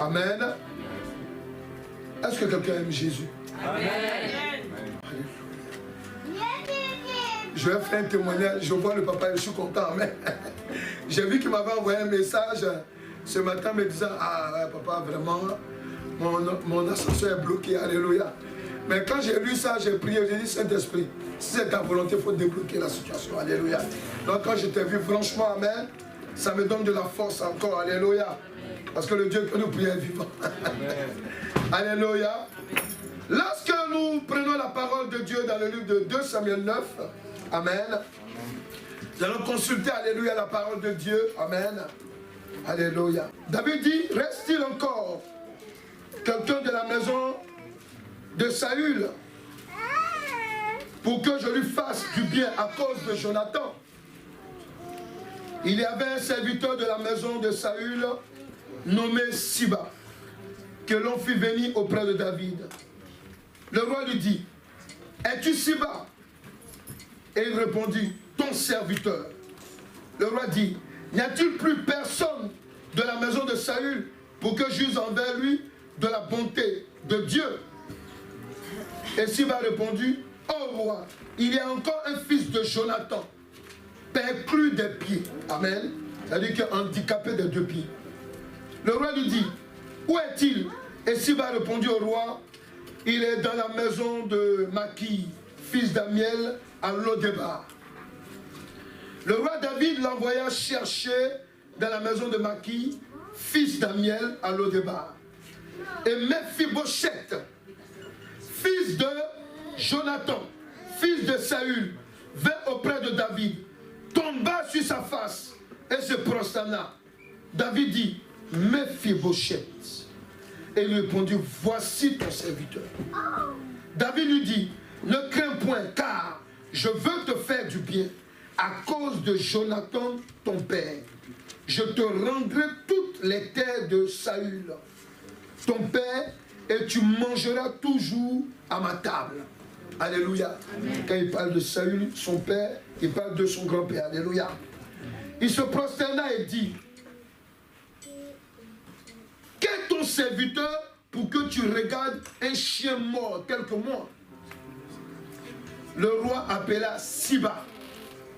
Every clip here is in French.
Amen. Est-ce que quelqu'un aime Jésus? Amen. Je vais faire un témoignage. Je vois le papa et je suis content. Amen. J'ai vu qu'il m'avait envoyé un message ce matin me disant, ah papa, vraiment, mon ascenseur est bloqué. Alléluia. Mais quand j'ai lu ça, j'ai prié, j'ai dit, Saint-Esprit, si c'est ta volonté, il faut débloquer la situation. Alléluia. Donc quand je t'ai vu, franchement, amen, ça me donne de la force encore. Alléluia. Parce que le Dieu que nous prions est vivant. Alléluia. Lorsque nous prenons la parole de Dieu dans le livre de 2 Samuel 9, amen, nous allons consulter, alléluia, la parole de Dieu. Amen. Alléluia. David dit, reste-t-il encore quelqu'un de la maison de Saül pour que je lui fasse du bien à cause de Jonathan? Il y avait un serviteur de la maison de Saül nommé Siba, que l'on fit venir auprès de David. Le roi lui dit, es-tu Siba? Et il répondit, ton serviteur. Le roi dit, n'y a-t-il plus personne de la maison de Saül pour que j'use envers lui de la bonté de Dieu? Et Siba répondit, oh roi, il y a encore un fils de Jonathan, perclus des pieds. Amen. C'est-à-dire qu'il est handicapé des deux pieds. Le roi lui dit, où est-il? Et Siba répondit au roi, il est dans la maison de Maki, fils d'Amiel, à Lodébar. Le roi David l'envoya chercher dans la maison de Maki, fils d'Amiel, à Lodébar. Et Mephibosheth, fils de Jonathan, fils de Saül, vint auprès de David, tomba sur sa face et se prosterna. David dit, Mephibosheth. Et il lui répondit, voici ton serviteur. David lui dit, ne crains point, car je veux te faire du bien à cause de Jonathan, ton père. Je te rendrai toutes les terres de Saül, ton père, et tu mangeras toujours à ma table. Alléluia. Amen. Quand il parle de Saül, son père, il parle de son grand-père. Alléluia. Il se prosterna et dit, qu'est ton serviteur pour que tu regardes un chien mort quelques mois? Le roi appela Siba,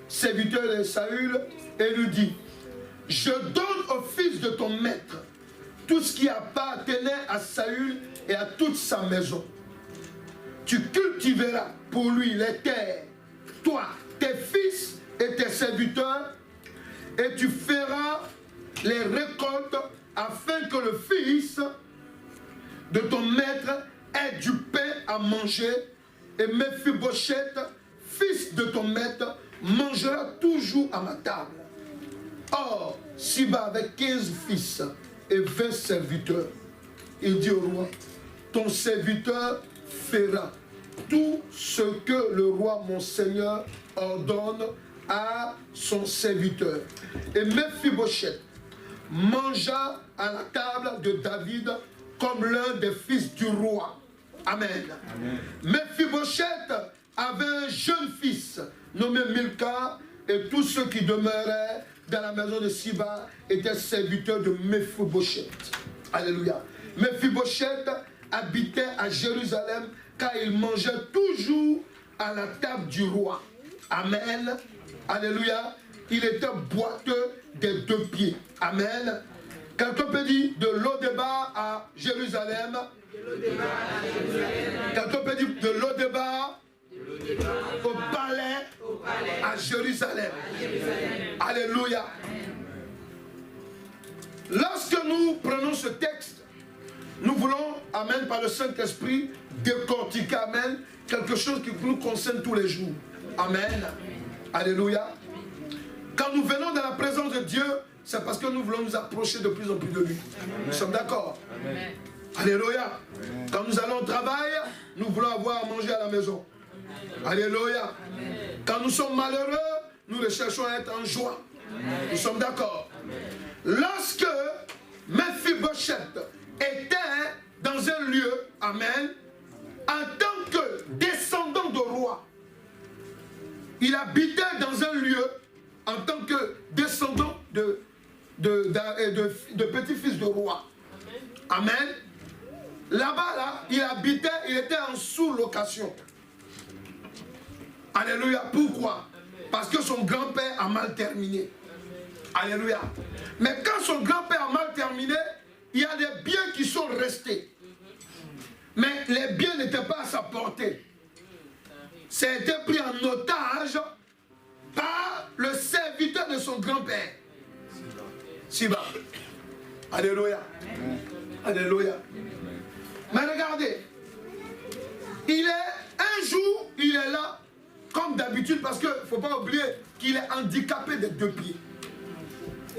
serviteur de Saül, et lui dit, je donne au fils de ton maître tout ce qui appartenait à Saül et à toute sa maison. Tu cultiveras pour lui les terres, toi, tes fils et tes serviteurs, et tu feras les récoltes afin que le fils de ton maître ait du pain à manger, et Mephibosheth, fils de ton maître, mangera toujours à ma table. Or, Siba avait 15 fils et 20 serviteurs. Il dit au roi, ton serviteur fera tout ce que le roi mon seigneur ordonne à son serviteur. Et Mephibosheth mangea à la table de David comme l'un des fils du roi. Amen. Amen. Mephibosheth avait un jeune fils nommé Milka, et tous ceux qui demeuraient dans la maison de Siba étaient serviteurs de Mephibosheth. Alléluia. Mephibosheth habitait à Jérusalem car il mangeait toujours à la table du roi. Amen. Alléluia. Il était boiteux des deux pieds. Amen. Quelqu'un peut dire de Lodébar à Jérusalem. Quelqu'un peut dire de Lodébar au palais à Jérusalem. Alléluia. Lorsque nous prenons ce texte, nous voulons, amen, par le Saint-Esprit, décortiquer, amen, quelque chose qui nous concerne tous les jours. Amen. Alléluia. Quand nous venons dans la présence de Dieu, c'est parce que nous voulons nous approcher de plus en plus de lui. Nous sommes d'accord? Alléluia. Quand nous allons au travail, nous voulons avoir à manger à la maison. Alléluia. Quand nous sommes malheureux, nous recherchons à être en joie. Nous sommes d'accord. Lorsque Mephibosheth était dans un lieu, amen, en tant que descendant de roi, il habitait dans un lieu en tant que descendant de petit-fils de roi. Amen. Là-bas, là, il habitait, il était en sous-location. Alléluia. Pourquoi? Parce que son grand-père a mal terminé. Alléluia. Mais quand son grand-père a mal terminé, il y a des biens qui sont restés. Mais les biens n'étaient pas à sa portée. Ça a été pris en otage par le serviteur de son grand-père. Siba. Alléluia. Alléluia. Mais regardez, un jour, il est là, comme d'habitude, parce qu'il ne faut pas oublier qu'il est handicapé des 2 pieds.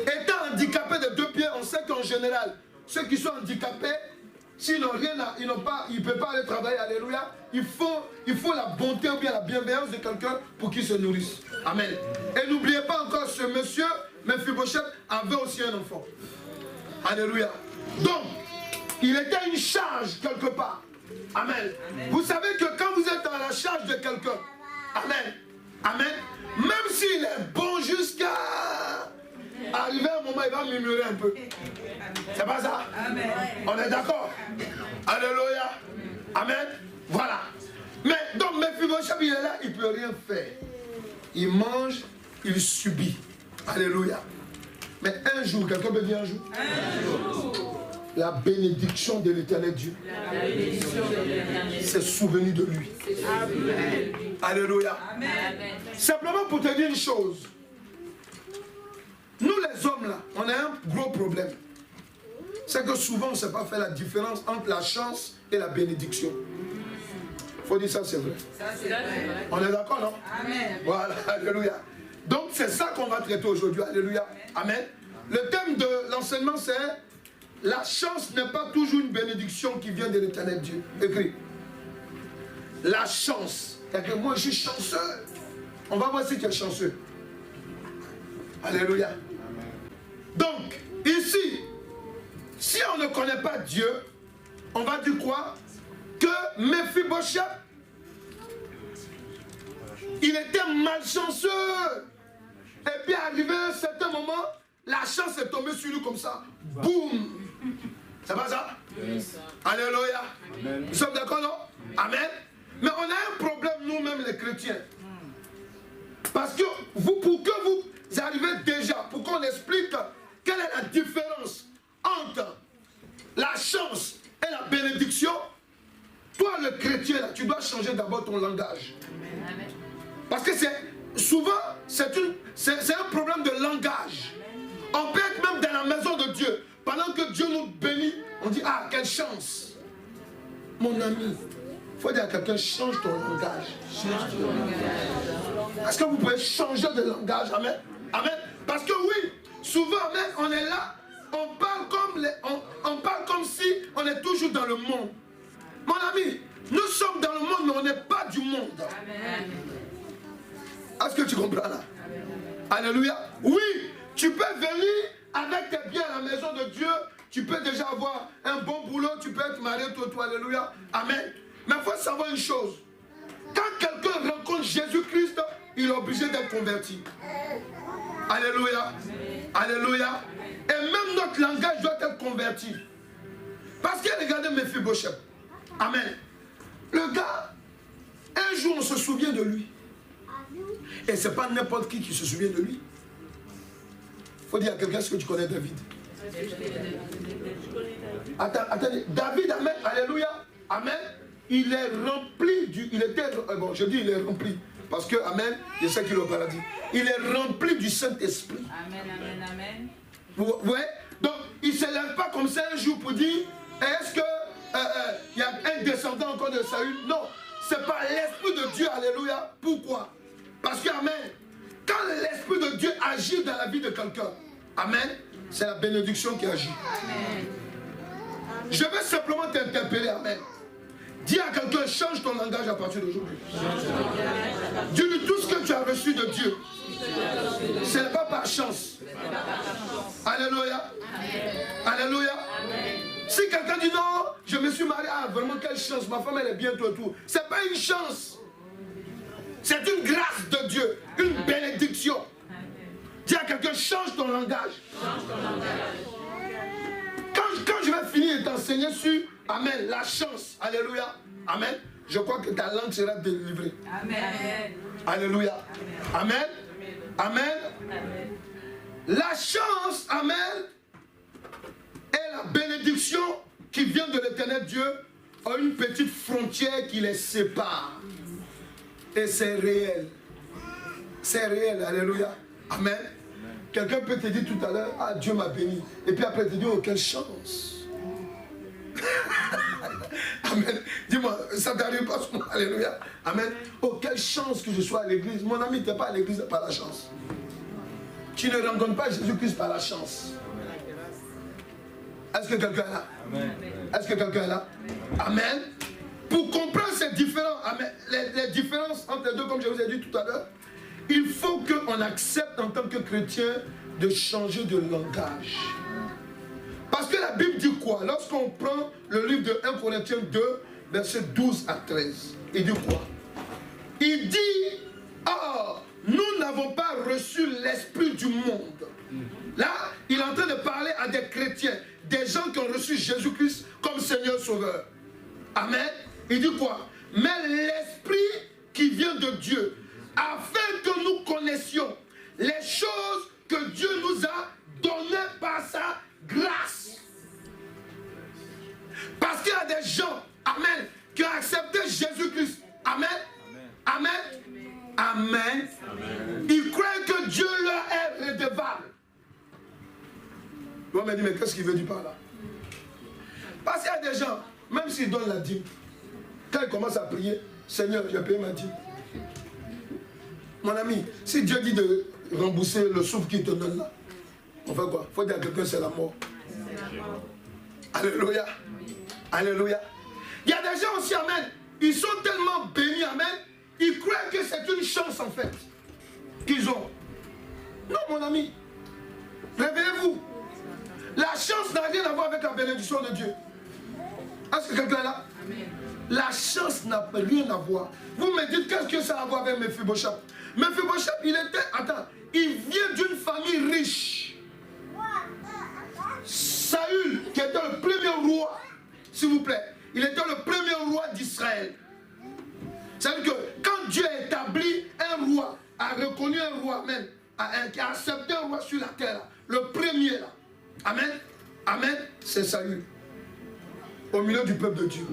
Étant handicapé des 2 pieds, on sait qu'en général, ceux qui sont handicapés, s'ils n'ont rien, ils ne peuvent pas aller travailler, alléluia, il faut la bonté ou bien la bienveillance de quelqu'un pour qu'ils se nourrissent. Amen. Et n'oubliez pas encore, ce monsieur, Mephibosheth, avait aussi un enfant. Alléluia. Donc, il était une charge quelque part. Amen. Amen. Vous savez que quand vous êtes à la charge de quelqu'un, amen, amen, même s'il est bon jusqu'à arriver à un moment, il va murmurer un peu. C'est pas ça? Amen. On est d'accord? Alléluia. Amen. Voilà. Mais donc, Mephibosheth, il est là, il ne peut rien faire. Il mange, il subit. Alléluia. Mais un jour, quelqu'un peut dire un jour? Un jour. La bénédiction de l'Éternel Dieu s'est souvenu de lui. Amen. Alléluia. Amen. Simplement pour te dire une chose. Nous les hommes là, on a un gros problème. C'est que souvent on ne sait pas faire la différence entre la chance et la bénédiction. Il faut dire ça, c'est vrai. On est d'accord, non? Amen. Voilà, alléluia. Donc c'est ça qu'on va traiter aujourd'hui, alléluia. Amen. Le thème de l'enseignement c'est: la chance n'est pas toujours une bénédiction qui vient de l'Éternel Dieu. Écrit. La chance. C'est-à-dire que moi je suis chanceux. On va voir si tu es chanceux. Alléluia. Donc, ici, si on ne connaît pas Dieu, on va dire quoi? Que Mephibosheth, il était malchanceux. Et puis arrivé à un certain moment, la chance est tombée sur lui comme ça. Boum. C'est pas ça? Alléluia. Amen. Nous sommes d'accord, non? Amen. Mais on a un problème, nous-mêmes les chrétiens. Parce que pour que vous arrivez déjà, pour qu'on explique quelle est la différence entre la chance et la bénédiction, toi le chrétien, là, tu dois changer d'abord ton langage. Amen. Parce que souvent, c'est un problème de langage. On peut être même dans la maison de Dieu. Pendant que Dieu nous bénit, on dit: ah, quelle chance. Mon ami, il faut dire à quelqu'un: change ton langage. Change ton langage. Est-ce que vous pouvez changer de langage? Amen. Amen. Parce que oui, souvent, amen, on est là, on parle comme si on est toujours dans le monde. Mon ami, nous sommes dans le monde, mais on n'est pas du monde. Amen. Est-ce que tu comprends là? Amen. Alléluia. Oui, tu peux venir avec tes biens à la maison de Dieu, tu peux déjà avoir un bon boulot, tu peux être marié, toi, alléluia. Amen. Mais il faut savoir une chose. Quand quelqu'un rencontre Jésus-Christ, il est obligé d'être converti. Alléluia. Alléluia. Et même notre langage doit être converti. Parce que regardez Mephibosheth. Amen. Le gars, un jour on se souvient de lui. Et ce n'est pas n'importe qui se souvient de lui. Il faut dire à quelqu'un: est-ce que tu connais David? Attendez, David, amen, alléluia, amen. Il est rempli il était, bon, je dis il est rempli. Parce que, amen, je sais qu'il est au paradis. Il est rempli du Saint-Esprit. Amen, amen, amen. Vous voyez? Donc, il ne se lève pas comme ça un jour pour dire: est-ce que il y a un descendant encore de Saül? Non, c'est pas l'Esprit de Dieu, alléluia. Pourquoi? Parce que, amen, quand l'Esprit de Dieu agit dans la vie de quelqu'un, amen, c'est la bénédiction qui agit. Amen. Je vais simplement t'interpeller, amen. Dis à quelqu'un: change ton langage à partir d'aujourd'hui. Dis-lui tout ce que tu as reçu de Dieu. Ce n'est pas par chance. Alléluia. Alléluia. Si quelqu'un dit: non, je me suis marié, ah vraiment quelle chance, ma femme elle est bien, tout. Ce n'est pas une chance. C'est une grâce de Dieu, une bénédiction. Dis à quelqu'un: change ton langage. Quand je vais finir étant enseigner sur, amen, la chance. Alléluia. Amen. Je crois que ta langue sera délivrée. Amen. Alléluia. Amen. Amen. Amen. La chance, amen, et la bénédiction qui vient de l'Éternel Dieu ont une petite frontière qui les sépare. Et c'est réel. C'est réel. Alléluia. Amen. Quelqu'un peut te dire tout à l'heure, ah, Dieu m'a béni. Et puis après te dire, oh, quelle chance. Amen. Dis-moi, ça t'arrive pas souvent. Alléluia. Amen. Oh, quelle chance que je sois à l'église. Mon ami, tu n'es pas à l'église par la chance. Tu ne rencontres pas Jésus-Christ par la chance. Est-ce que quelqu'un est là? Est-ce que quelqu'un est là? Amen. Pour comprendre ces différences, les différences entre les deux, comme je vous ai dit tout à l'heure, il faut qu'on accepte en tant que chrétien de changer de langage. Parce que la Bible dit quoi? Lorsqu'on prend le livre de 1 Corinthiens 2, versets 12 à 13, il dit quoi? Il dit, or, nous n'avons pas reçu l'esprit du monde. Là, il est en train de parler à des chrétiens, des gens qui ont reçu Jésus-Christ comme Seigneur Sauveur. Amen. Il dit quoi? Mais l'esprit qui vient de Dieu, afin que nous connaissions les choses que Dieu nous a données par sa grâce. Parce qu'il y a des gens, amen, qui ont accepté Jésus-Christ. Amen. Amen. Amen. Amen. Ils croient que Dieu leur est redevable. L'homme m'a dit, mais qu'est-ce qu'il veut dire par là? Parce qu'il y a des gens, même s'ils donnent la dîme, quand ils commencent à prier, Seigneur, j'ai payé ma dîme. Mon ami, si Dieu dit de rembourser le souffle qu'il te donne là, on fait quoi? Il faut dire à quelqu'un, c'est la mort. Alléluia. Alléluia. Il y a des gens aussi, amen, ils sont tellement bénis, amen, ils croient que c'est une chance en fait qu'ils ont. Non, mon ami, réveillez-vous. La chance n'a rien à voir avec la bénédiction de Dieu. Est-ce que quelqu'un est là? Amen. La chance n'a rien à voir. Vous me dites, qu'est-ce que ça a à voir avec Mephibosheth? Mephibosheth, il était, attends, il vient d'une famille riche. Saül, qui était le premier roi, s'il vous plaît, il était le premier roi d'Israël. C'est-à-dire que quand Dieu a établi un roi, a reconnu un roi même, qui a accepté un roi sur la terre, là, le premier là, amen, amen, c'est Saül, au milieu du peuple de Dieu.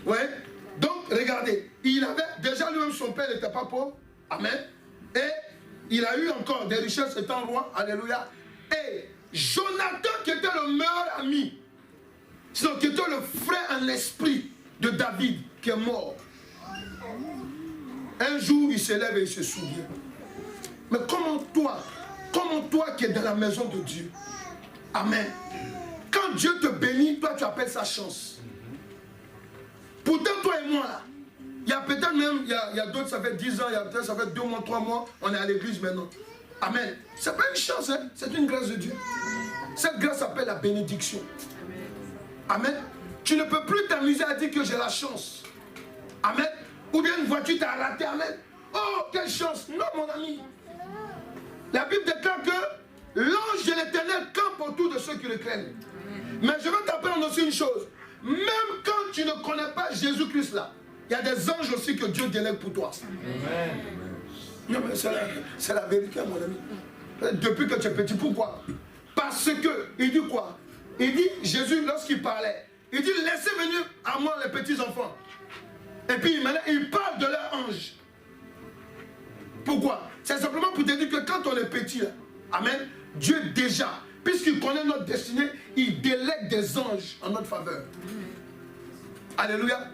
Ouais. Donc, regardez, il avait, déjà lui-même son père n'était pas pauvre, amen, et il a eu encore des richesses étant roi, alléluia, et Jonathan qui était le meilleur ami, sinon qui était le frère en esprit de David, qui est mort. Un jour, il se lève et il se souvient. Mais comment toi qui es dans la maison de Dieu, amen, quand Dieu te bénit, toi tu appelles ça chance. Pourtant, toi et moi, là, il y a peut-être même, il y a d'autres, ça fait 10 ans, il y a peut-être, ça fait 2 mois, 3 mois, on est à l'église maintenant. Amen. C'est pas une chance, hein? C'est une grâce de Dieu. Cette grâce s'appelle la bénédiction. Amen. Tu ne peux plus t'amuser à dire que j'ai la chance. Amen. Ou bien une voiture t'a raté, amen. Oh, quelle chance. Non, mon ami. La Bible déclare que l'ange de l'Éternel campe autour de ceux qui le craignent. Mais je veux t'apprendre aussi une chose. Même quand tu ne connais pas Jésus-Christ là, il y a des anges aussi que Dieu délègue pour toi. Amen. Non, mais c'est la vérité, mon ami. Depuis que tu es petit, pourquoi? Parce que, il dit quoi? Il dit, Jésus, lorsqu'il parlait, il dit, laissez venir à moi les petits enfants. Et puis maintenant, il parle de leur ange. Pourquoi? C'est simplement pour te dire que quand on est petit, là, amen, Dieu déjà, puisqu'il connaît notre destinée, il délègue des anges en notre faveur. Alléluia.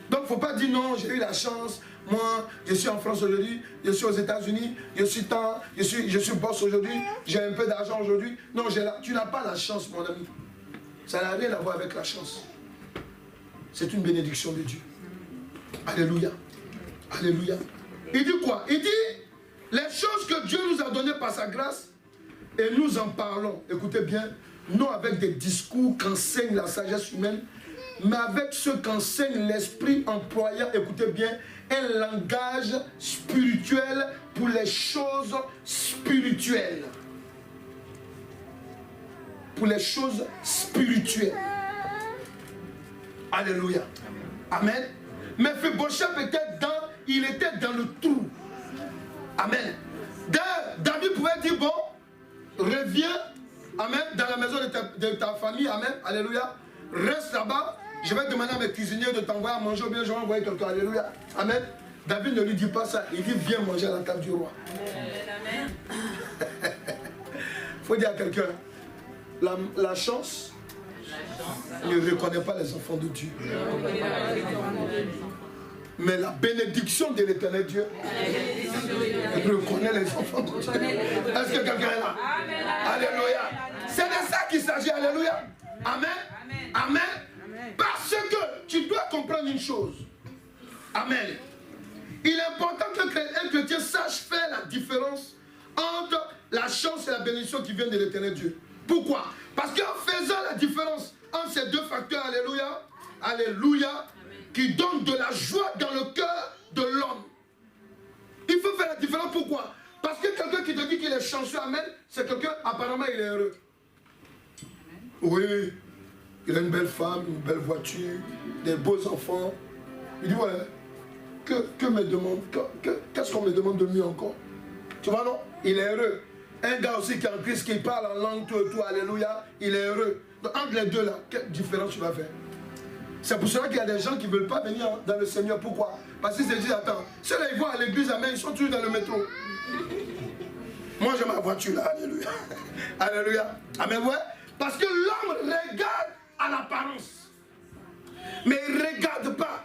Donc, il ne faut pas dire non, j'ai eu la chance, moi, je suis en France aujourd'hui, je suis aux États-Unis, je suis boss aujourd'hui, j'ai un peu d'argent aujourd'hui. Non, tu n'as pas la chance, mon ami. Ça n'a rien à voir avec la chance. C'est une bénédiction de Dieu. Alléluia. Alléluia. Il dit quoi? Il dit les choses que Dieu nous a données par sa grâce et nous en parlons. Écoutez bien, non avec des discours qu'enseigne la sagesse humaine, mais avec ce qu'enseigne l'esprit employant, écoutez bien, un langage spirituel pour les choses spirituelles. Pour les choses spirituelles. Alléluia. Amen. Mais Mephibosheth il était dans le trou. Amen. David pouvait dire, bon, reviens, amen, dans la maison de ta famille, amen, alléluia. Reste là-bas, je vais demander à mes cuisiniers de t'envoyer à manger ou bien je vais envoyer quelqu'un, alléluia. Amen. David ne lui dit pas ça, il dit, viens manger à la table du roi. Amen. Il faut dire à quelqu'un, la chance ne reconnaît pas les enfants de Dieu. Mais la bénédiction de l'éternel Dieu reconnaît les enfants de Dieu. Est-ce que quelqu'un est là? Amen. Alléluia. C'est de ça qu'il s'agit. Alléluia. Amen. Amen. Parce que tu dois comprendre une chose. Amen. Il est important qu'un chrétien sache faire la différence entre la chance et la bénédiction qui viennent de l'éternel Dieu. Pourquoi? Parce qu'en faisant la différence entre ces deux facteurs, alléluia, alléluia, qui donne de la joie dans le cœur de l'homme. Il faut faire la différence. Pourquoi? Parce que quelqu'un qui te dit qu'il est chanceux, amen, c'est quelqu'un, apparemment, il est heureux. Oui, il a une belle femme, une belle voiture, des beaux enfants. Il dit, ouais, qu'est-ce qu'on me demande de mieux encore? Tu vois, non? Il est heureux. Un gars aussi qui est en Christ, qui parle en langue, tout, alléluia, il est heureux. Donc, entre les deux là, quelle différence tu vas faire? C'est pour cela qu'il y a des gens qui ne veulent pas venir dans le Seigneur. Pourquoi? Parce qu'ils se disent, attends, ceux-là ils vont à l'église, amen, ils sont toujours dans le métro. Moi j'ai ma voiture là, alléluia. Alléluia. Amen, ouais. Parce que l'homme regarde à l'apparence. Mais il ne regarde pas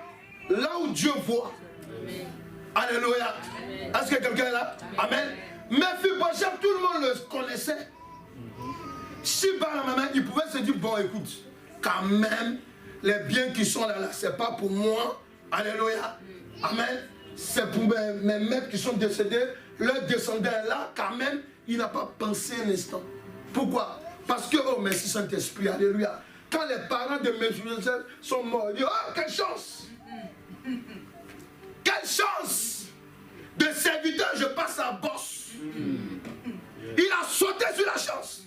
là où Dieu voit. Alléluia. Est-ce que quelqu'un est là? Amen. Mephibosheth, tout le monde le connaissait. Shiba, la maman, il pouvait se dire, bon écoute, quand même, les biens qui sont là, c'est pas pour moi. Alléluia. Amen. C'est pour mes maîtres qui sont décédés. Leur descendant est là, quand même, il n'a pas pensé un instant. Pourquoi? Parce que, oh merci Saint-Esprit, alléluia. Quand les parents de Mephibosheth sont morts, ils disent, oh quelle chance! Quelle chance! De serviteur, je passe à bosse. Il a sauté sur la chance.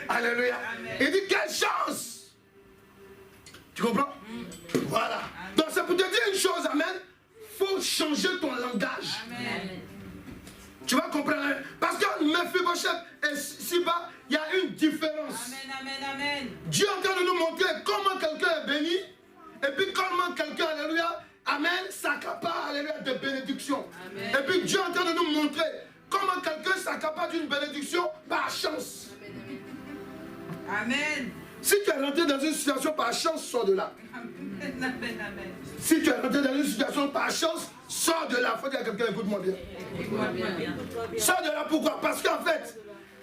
Alléluia. Il dit, quelle chance! Tu comprends? Voilà. Donc c'est pour te dire une chose, amen. Il faut changer ton langage. Amen. Tu vas comprendre? Parce que Mephibosheth et Siba, il y a une différence. Amen, amen, amen. Dieu est en train de nous montrer comment quelqu'un est béni. Et puis comment quelqu'un, alléluia, amen, s'accapare, alléluia, de bénédiction. Amen. Et puis Dieu est en train de nous montrer comment quelqu'un s'accapare d'une bénédiction par chance. Amen. Si tu es rentré dans une situation par chance, sors de là. Amen, amen, amen. Si tu es rentré dans une situation par chance, sors de là. Il faut dire à quelqu'un, écoute-moi bien. Écoute-moi bien. Sors de là, pourquoi? Parce qu'en fait,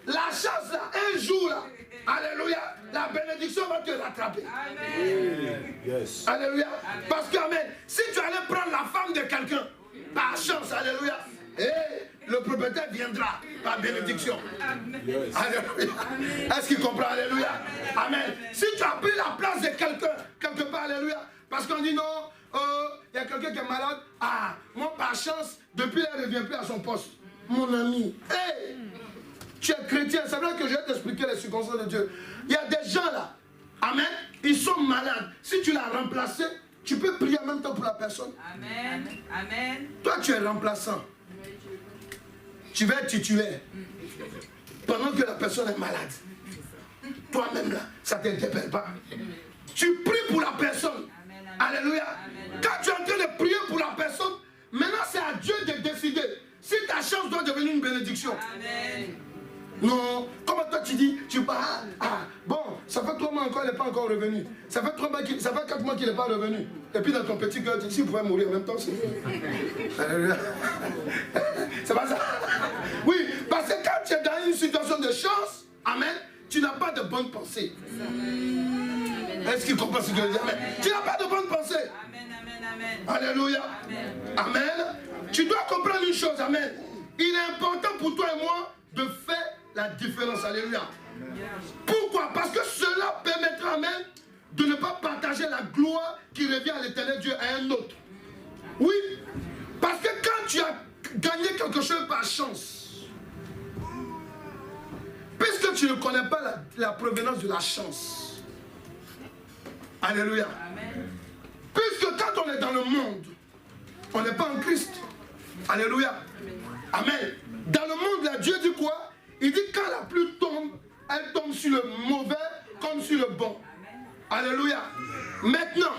la chance là, un jour là, alléluia, la bénédiction va te rattraper. Amen. Yes. Alléluia. Amen. Parce que, amen, si tu allais prendre la femme de quelqu'un, par chance, alléluia, le propriétaire viendra par bénédiction. Yes. Alléluia. Est-ce qu'il comprend? Alléluia. Amen. Si tu as pris la place de quelqu'un, quelque part, alléluia, parce qu'on dit non, il y a quelqu'un qui est malade, ah, moi par chance, depuis là, il ne revient plus à son poste. Mon ami, hey, tu es chrétien, c'est vrai que je vais t'expliquer les circonstances de Dieu. Il y a des gens là, amen, ils sont malades. Si tu l'as remplacé, tu peux prier en même temps pour la personne. Amen. Amen. Toi, tu es remplaçant. Tu vas être titulaire pendant que la personne est malade. Toi-même là, ça ne t'interpelle pas. Tu pries pour la personne. Amen, amen. Alléluia. Amen. Quand tu es en train de prier pour la personne, maintenant c'est à Dieu de décider si ta chance doit devenir une bénédiction. Amen. Non, comment toi tu dis, tu pars, bon, ça fait 3 mois encore, il n'est pas encore revenu. Ça fait 4 mois qu'il n'est pas revenu. Et puis dans ton petit cœur, tu dis, s'il pouvait mourir en même temps, c'est mieux. C'est pas ça? Oui, parce que quand tu es dans une situation de chance, amen, tu n'as pas de bonne pensée. Est-ce qu'il comprend ce que je dis? Amen. Tu n'as pas de bonne pensée. Amen, amen, amen. Alléluia. Amen. Amen. Tu dois comprendre une chose, amen. Il est important pour toi et moi de faire la différence. Alléluia. Pourquoi? Parce que cela permettra même de ne pas partager la gloire qui revient à l'éternel Dieu à un autre. Oui. Parce que quand tu as gagné quelque chose par chance, puisque tu ne connais pas la provenance de la chance, Alléluia. Amen. Puisque quand on est dans le monde, on n'est pas en Christ. Alléluia. Amen. Dans le monde, là, Dieu dit quoi? Il dit quand la pluie tombe, elle tombe sur le mauvais comme sur le bon. Alléluia. Maintenant,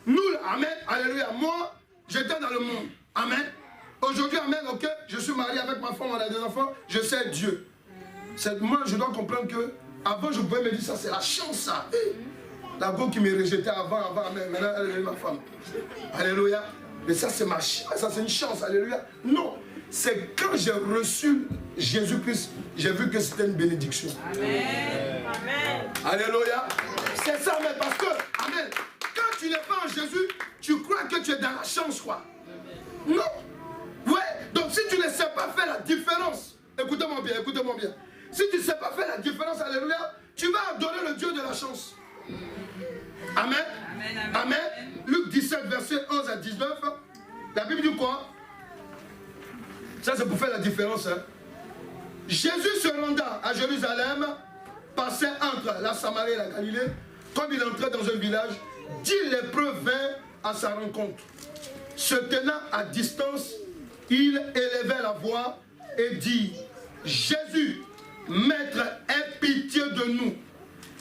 nous, là, amen, alléluia. Moi, j'étais dans le monde. Amen. Aujourd'hui, amen, ok, je suis marié avec ma femme, on a des enfants, je sais Dieu. Moi, je dois comprendre que avant, je pouvais me dire ça, c'est la chance, ça. La go qui me rejetait avant, amen, maintenant, elle est ma femme. Alléluia. Mais ça, c'est ma chance, ça, c'est une chance, alléluia. Non, c'est quand j'ai reçu Jésus-Christ, j'ai vu que c'était une bénédiction. Amen. Amen. Alléluia. C'est ça, mais parce que, amen, quand tu n'es pas en Jésus, tu crois que tu es dans la chance, quoi. Non. Ouais, donc si tu ne sais pas faire la différence, écoutez-moi bien, écoutez-moi bien. Si tu ne sais pas faire la différence, alléluia, tu vas adorer le Dieu de la chance. Amen. Amen. Amen. Amen. Luc 17, verset 11 à 19. La Bible dit quoi? Ça, c'est pour faire la différence. Hein. Jésus se rendant à Jérusalem, passait entre la Samarie et la Galilée. Comme il entrait dans un village, 10 lépreux vinrent à sa rencontre. Se tenant à distance, il élevait la voix et dit: Jésus, Maître, aie pitié de nous.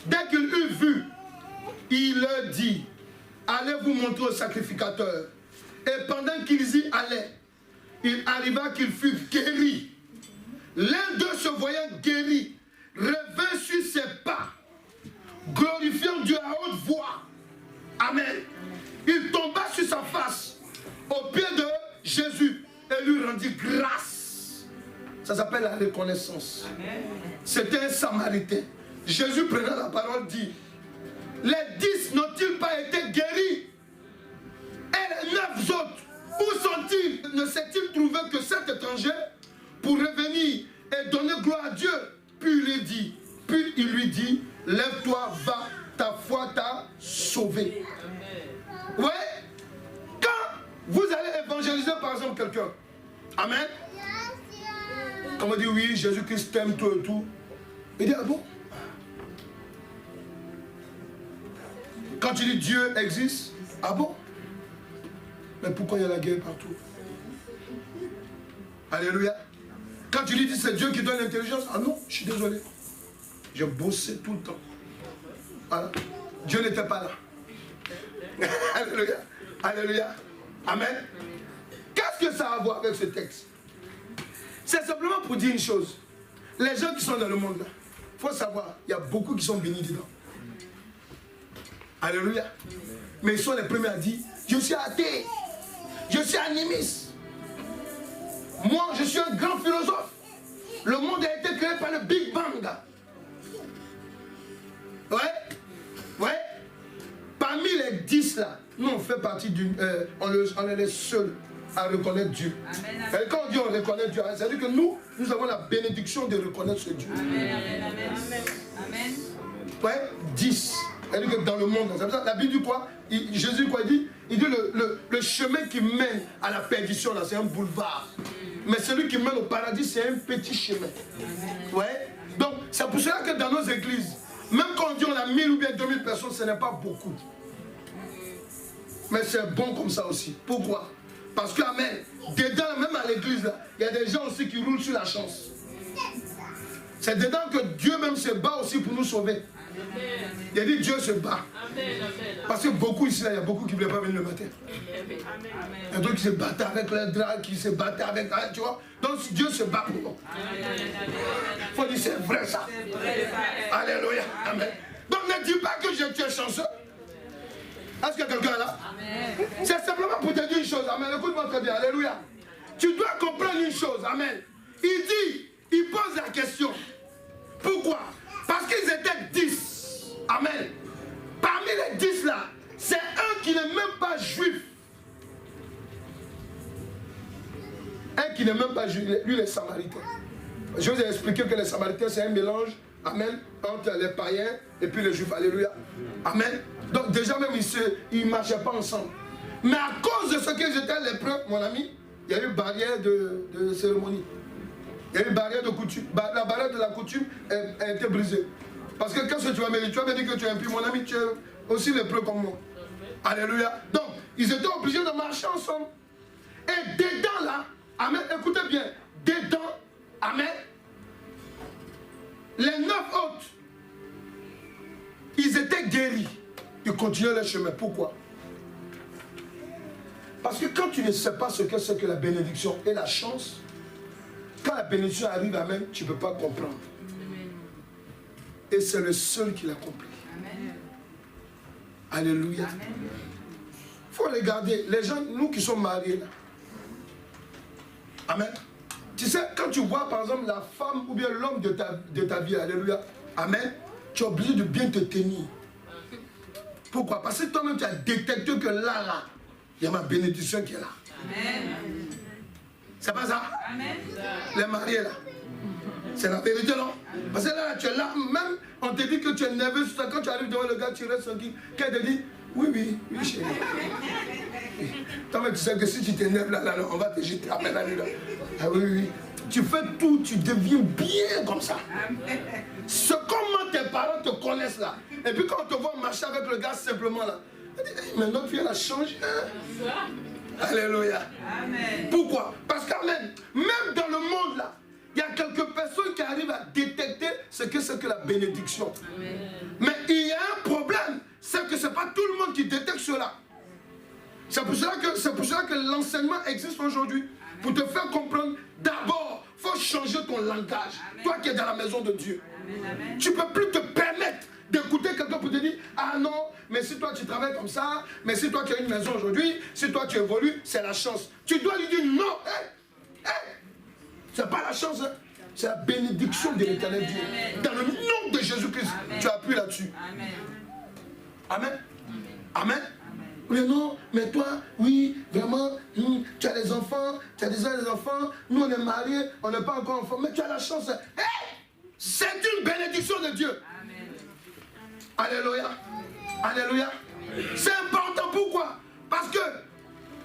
Dès qu'il eut vu, il leur dit: allez vous montrer au sacrificateur. Et pendant qu'ils y allaient, il arriva qu'il fut guéri. L'un d'eux, se voyant guéri, revint sur ses pas, glorifiant Dieu à haute voix. Amen. Il tomba sur sa face au pied de Jésus et lui rendit grâce. Ça s'appelle la reconnaissance. C'était un Samaritain. Jésus prenant la parole dit: les 10 n'ont-ils pas été guéris? Et les 9 autres, où sont-ils? Ne s'est-il trouvé que cet étranger pour revenir et donner gloire à Dieu? Puis il lui dit, lève-toi, va, ta foi t'a sauvé. Ouais. Quand vous allez évangéliser par exemple quelqu'un, amen. Quand on dit oui, Jésus-Christ t'aime, tout et tout, il dit ah bon? Quand tu dis Dieu existe, ah bon? Mais pourquoi il y a la guerre partout? Alléluia. Quand tu dis c'est Dieu qui donne l'intelligence, ah non, je suis désolé. J'ai bossé tout le temps. Voilà. Dieu n'était pas là. Alléluia. Alléluia. Amen. Qu'est-ce que ça a à voir avec ce texte? C'est simplement pour dire une chose. Les gens qui sont dans le monde là, il faut savoir, il y a beaucoup qui sont bénis dedans. Alléluia. Mais ils sont les premiers à dire, je suis athée, je suis animiste. Moi, je suis un grand philosophe. Le monde a été créé par le Big Bang. Ouais. Ouais. Parmi les 10 là, nous on fait partie d'une... on est les seuls à reconnaître Dieu. Amen. Et quand on dit on reconnaît Dieu, c'est-à-dire que nous avons la bénédiction de reconnaître ce Dieu. Amen. Amen. Amen. Ouais, 10. C'est-à-dire que dans le monde, la Bible dit quoi? Jésus quoi dit? Il dit le chemin qui mène à la perdition, là, c'est un boulevard. Mais celui qui mène au paradis, c'est un petit chemin. Ouais. Donc, c'est pour cela que dans nos églises, même quand on dit on a 1000 ou bien 2000 personnes, ce n'est pas beaucoup. Mais c'est bon comme ça aussi. Pourquoi? Parce que, amen, dedans, même à l'église, là, il y a des gens aussi qui roulent sur la chance. C'est dedans que Dieu même se bat aussi pour nous sauver. Il a dit Dieu se bat. Parce que beaucoup ici, là, il y a beaucoup qui ne voulaient pas venir le matin. Il y a d'autres qui se battaient avec les draps, qui se battaient avec... Tu vois? Donc Dieu se bat pour nous. Il faut dire c'est vrai ça. Alléluia. Amen. Donc ne dis pas que tu es chanceux. Est-ce qu'il y a quelqu'un là? C'est simplement pour te dire une chose. Amen. Écoute-moi très bien. Alléluia. Tu dois comprendre une chose. Amen. Il dit, il pose la question. Pourquoi? Parce qu'ils étaient 10. Amen. Parmi les 10 là, c'est un qui n'est même pas juif. Un qui n'est même pas juif, lui les Samaritains. Je vous ai expliqué que les Samaritains c'est un mélange, amen, entre les païens et puis les juifs. Alléluia. Amen. Donc déjà même ils ne marchaient pas ensemble. Mais à cause de ce qu'ils étaient lépreux, mon ami, il y a eu barrière de cérémonie. Il y a eu barrière de coutume. La barrière de la coutume a été brisée. Parce que quand tu vas me dire que tu es impur, mon ami, tu es aussi lépreux comme moi. Alléluia. Donc, ils étaient obligés de marcher ensemble. Et dedans là, amen, écoutez bien, dedans, amen, les 9 autres, ils étaient guéris. Ils continuaient leur chemin. Pourquoi? Parce que quand tu ne sais pas ce que c'est que la bénédiction et la chance, quand la bénédiction arrive, amen, tu ne peux pas comprendre. Et c'est le seul qui l'a compris. Amen. Alléluia. Il faut regarder, les gens, nous qui sommes mariés, là. Amen. Tu sais, quand tu vois par exemple la femme ou bien l'homme de ta vie, alléluia, amen, tu es obligé de bien te tenir. Pourquoi? Parce que toi-même tu as détecté que là, il y a ma bénédiction qui est là. Amen. C'est pas ça? Amen. Les mariés là. C'est la vérité, non? Parce que là, tu es là, même on te dit que tu es nerveux, quand tu arrives devant le gars, tu restes tranquille. Qu'elle te dit, oui, chérie. Toi-même, tu sais que si tu t'énerves là, on va te jeter. Amen, là. Ah oui. Tu fais tout, tu deviens bien comme ça. C'est comment tes parents te connaissent là. Et puis quand on te voit marcher avec le gars simplement là, on dit, hey, mais notre fille elle a changé. Hein? Alléluia. Amen. Pourquoi? Parce qu'amen, même dans le monde là, il y a quelques personnes qui arrivent à détecter ce que c'est que la bénédiction. Amen. Mais il y a un problème, c'est que ce n'est pas tout le monde qui détecte cela. C'est pour cela que l'enseignement existe aujourd'hui. Pour te faire comprendre, d'abord, il faut changer ton langage. Amen. Toi qui es dans la maison de Dieu. Amen. Tu ne peux plus te permettre d'écouter quelqu'un pour te dire, ah non, mais si toi tu travailles comme ça, mais si toi tu as une maison aujourd'hui, si toi tu évolues, c'est la chance. Tu dois lui dire non. C'est pas la chance, hein. C'est la bénédiction de l'Éternel Dieu. Dans le nom de Jésus-Christ, tu appuies là-dessus. Amen. Amen. Mais non, mais toi, oui, vraiment, tu as des enfants, tu as déjà des enfants, nous on est mariés, on n'est pas encore enfants, mais tu as la chance. C'est une bénédiction de Dieu. Amen. Alléluia. Alléluia. C'est important, pourquoi? Parce que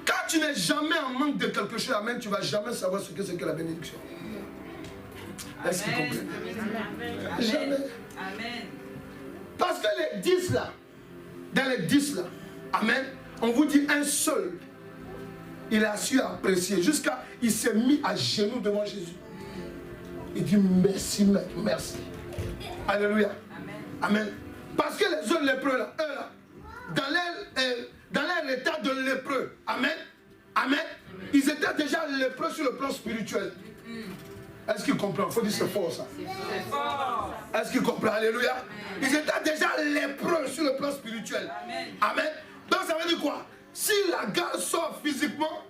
quand tu n'es jamais en manque de quelque chose, amen, tu ne vas jamais savoir ce que c'est que la bénédiction. Est-ce qu'ils comprennent? Jamais. Amen. Parce que les 10 là, dans les 10 là, amen, on vous dit un seul, il a su apprécier, jusqu'à, il s'est mis à genoux devant Jésus. Il dit merci, maître, merci. Alléluia. Amen. Amen. Parce que les autres lépreux là, eux là, dans leur état de lépreux, amen, amen, ils étaient déjà lépreux sur le plan spirituel. Est-ce qu'ils comprennent? Il faut dire c'est fort ça. C'est fort. Est-ce qu'ils comprennent? Alléluia. Ils étaient déjà lépreux sur le plan spirituel. Amen. Amen. Donc ça veut dire quoi? Si la gare sort physiquement,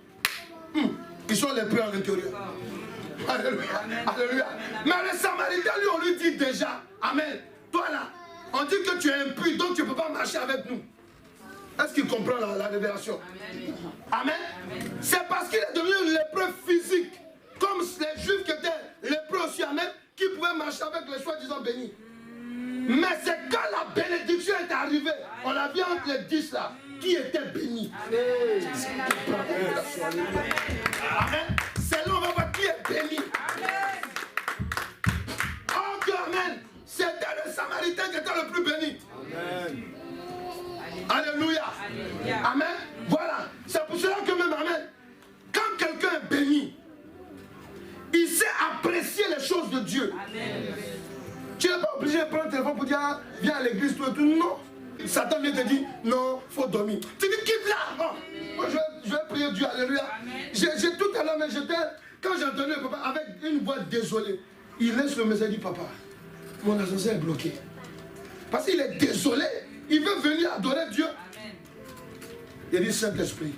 ils sont lépreux à l'intérieur. Alléluia. Alléluia. Mais le Samaritain, lui, on lui dit déjà, amen, toi là, on dit que tu es impur, donc tu ne peux pas marcher avec nous. Est-ce qu'il comprend la révélation? Amen. Amen. C'est parce qu'il est devenu lépreux physique, comme les Juifs qui étaient lépreux aussi, amen, qui pouvaient marcher avec les soi-disant bénis. Mais c'est quand la bénédiction est arrivée, on a vu entre les 10 là, qui était béni. Amen. C'est là on va voir qui est béni. Oh, amen. C'était le Samaritain qui était le plus béni. Amen. Alléluia. Alléluia. Amen. Voilà. C'est pour cela que même, amen, quand quelqu'un est béni, il sait apprécier les choses de Dieu. Amen. Tu n'es pas obligé de prendre le téléphone pour dire, ah, viens à l'église, tout et tout. Non. Satan vient te dire, non, il faut dormir. Tu dis, quitte là. Oh, je vais prier Dieu. Alléluia. J'ai tout à l'heure, mais quand j'ai entendu le papa avec une voix désolée, il laisse le message, il dit, papa, mon ascenseur est bloqué. Parce qu'il est désolé. Il veut venir adorer Dieu. Amen. Il dit, Saint-Esprit,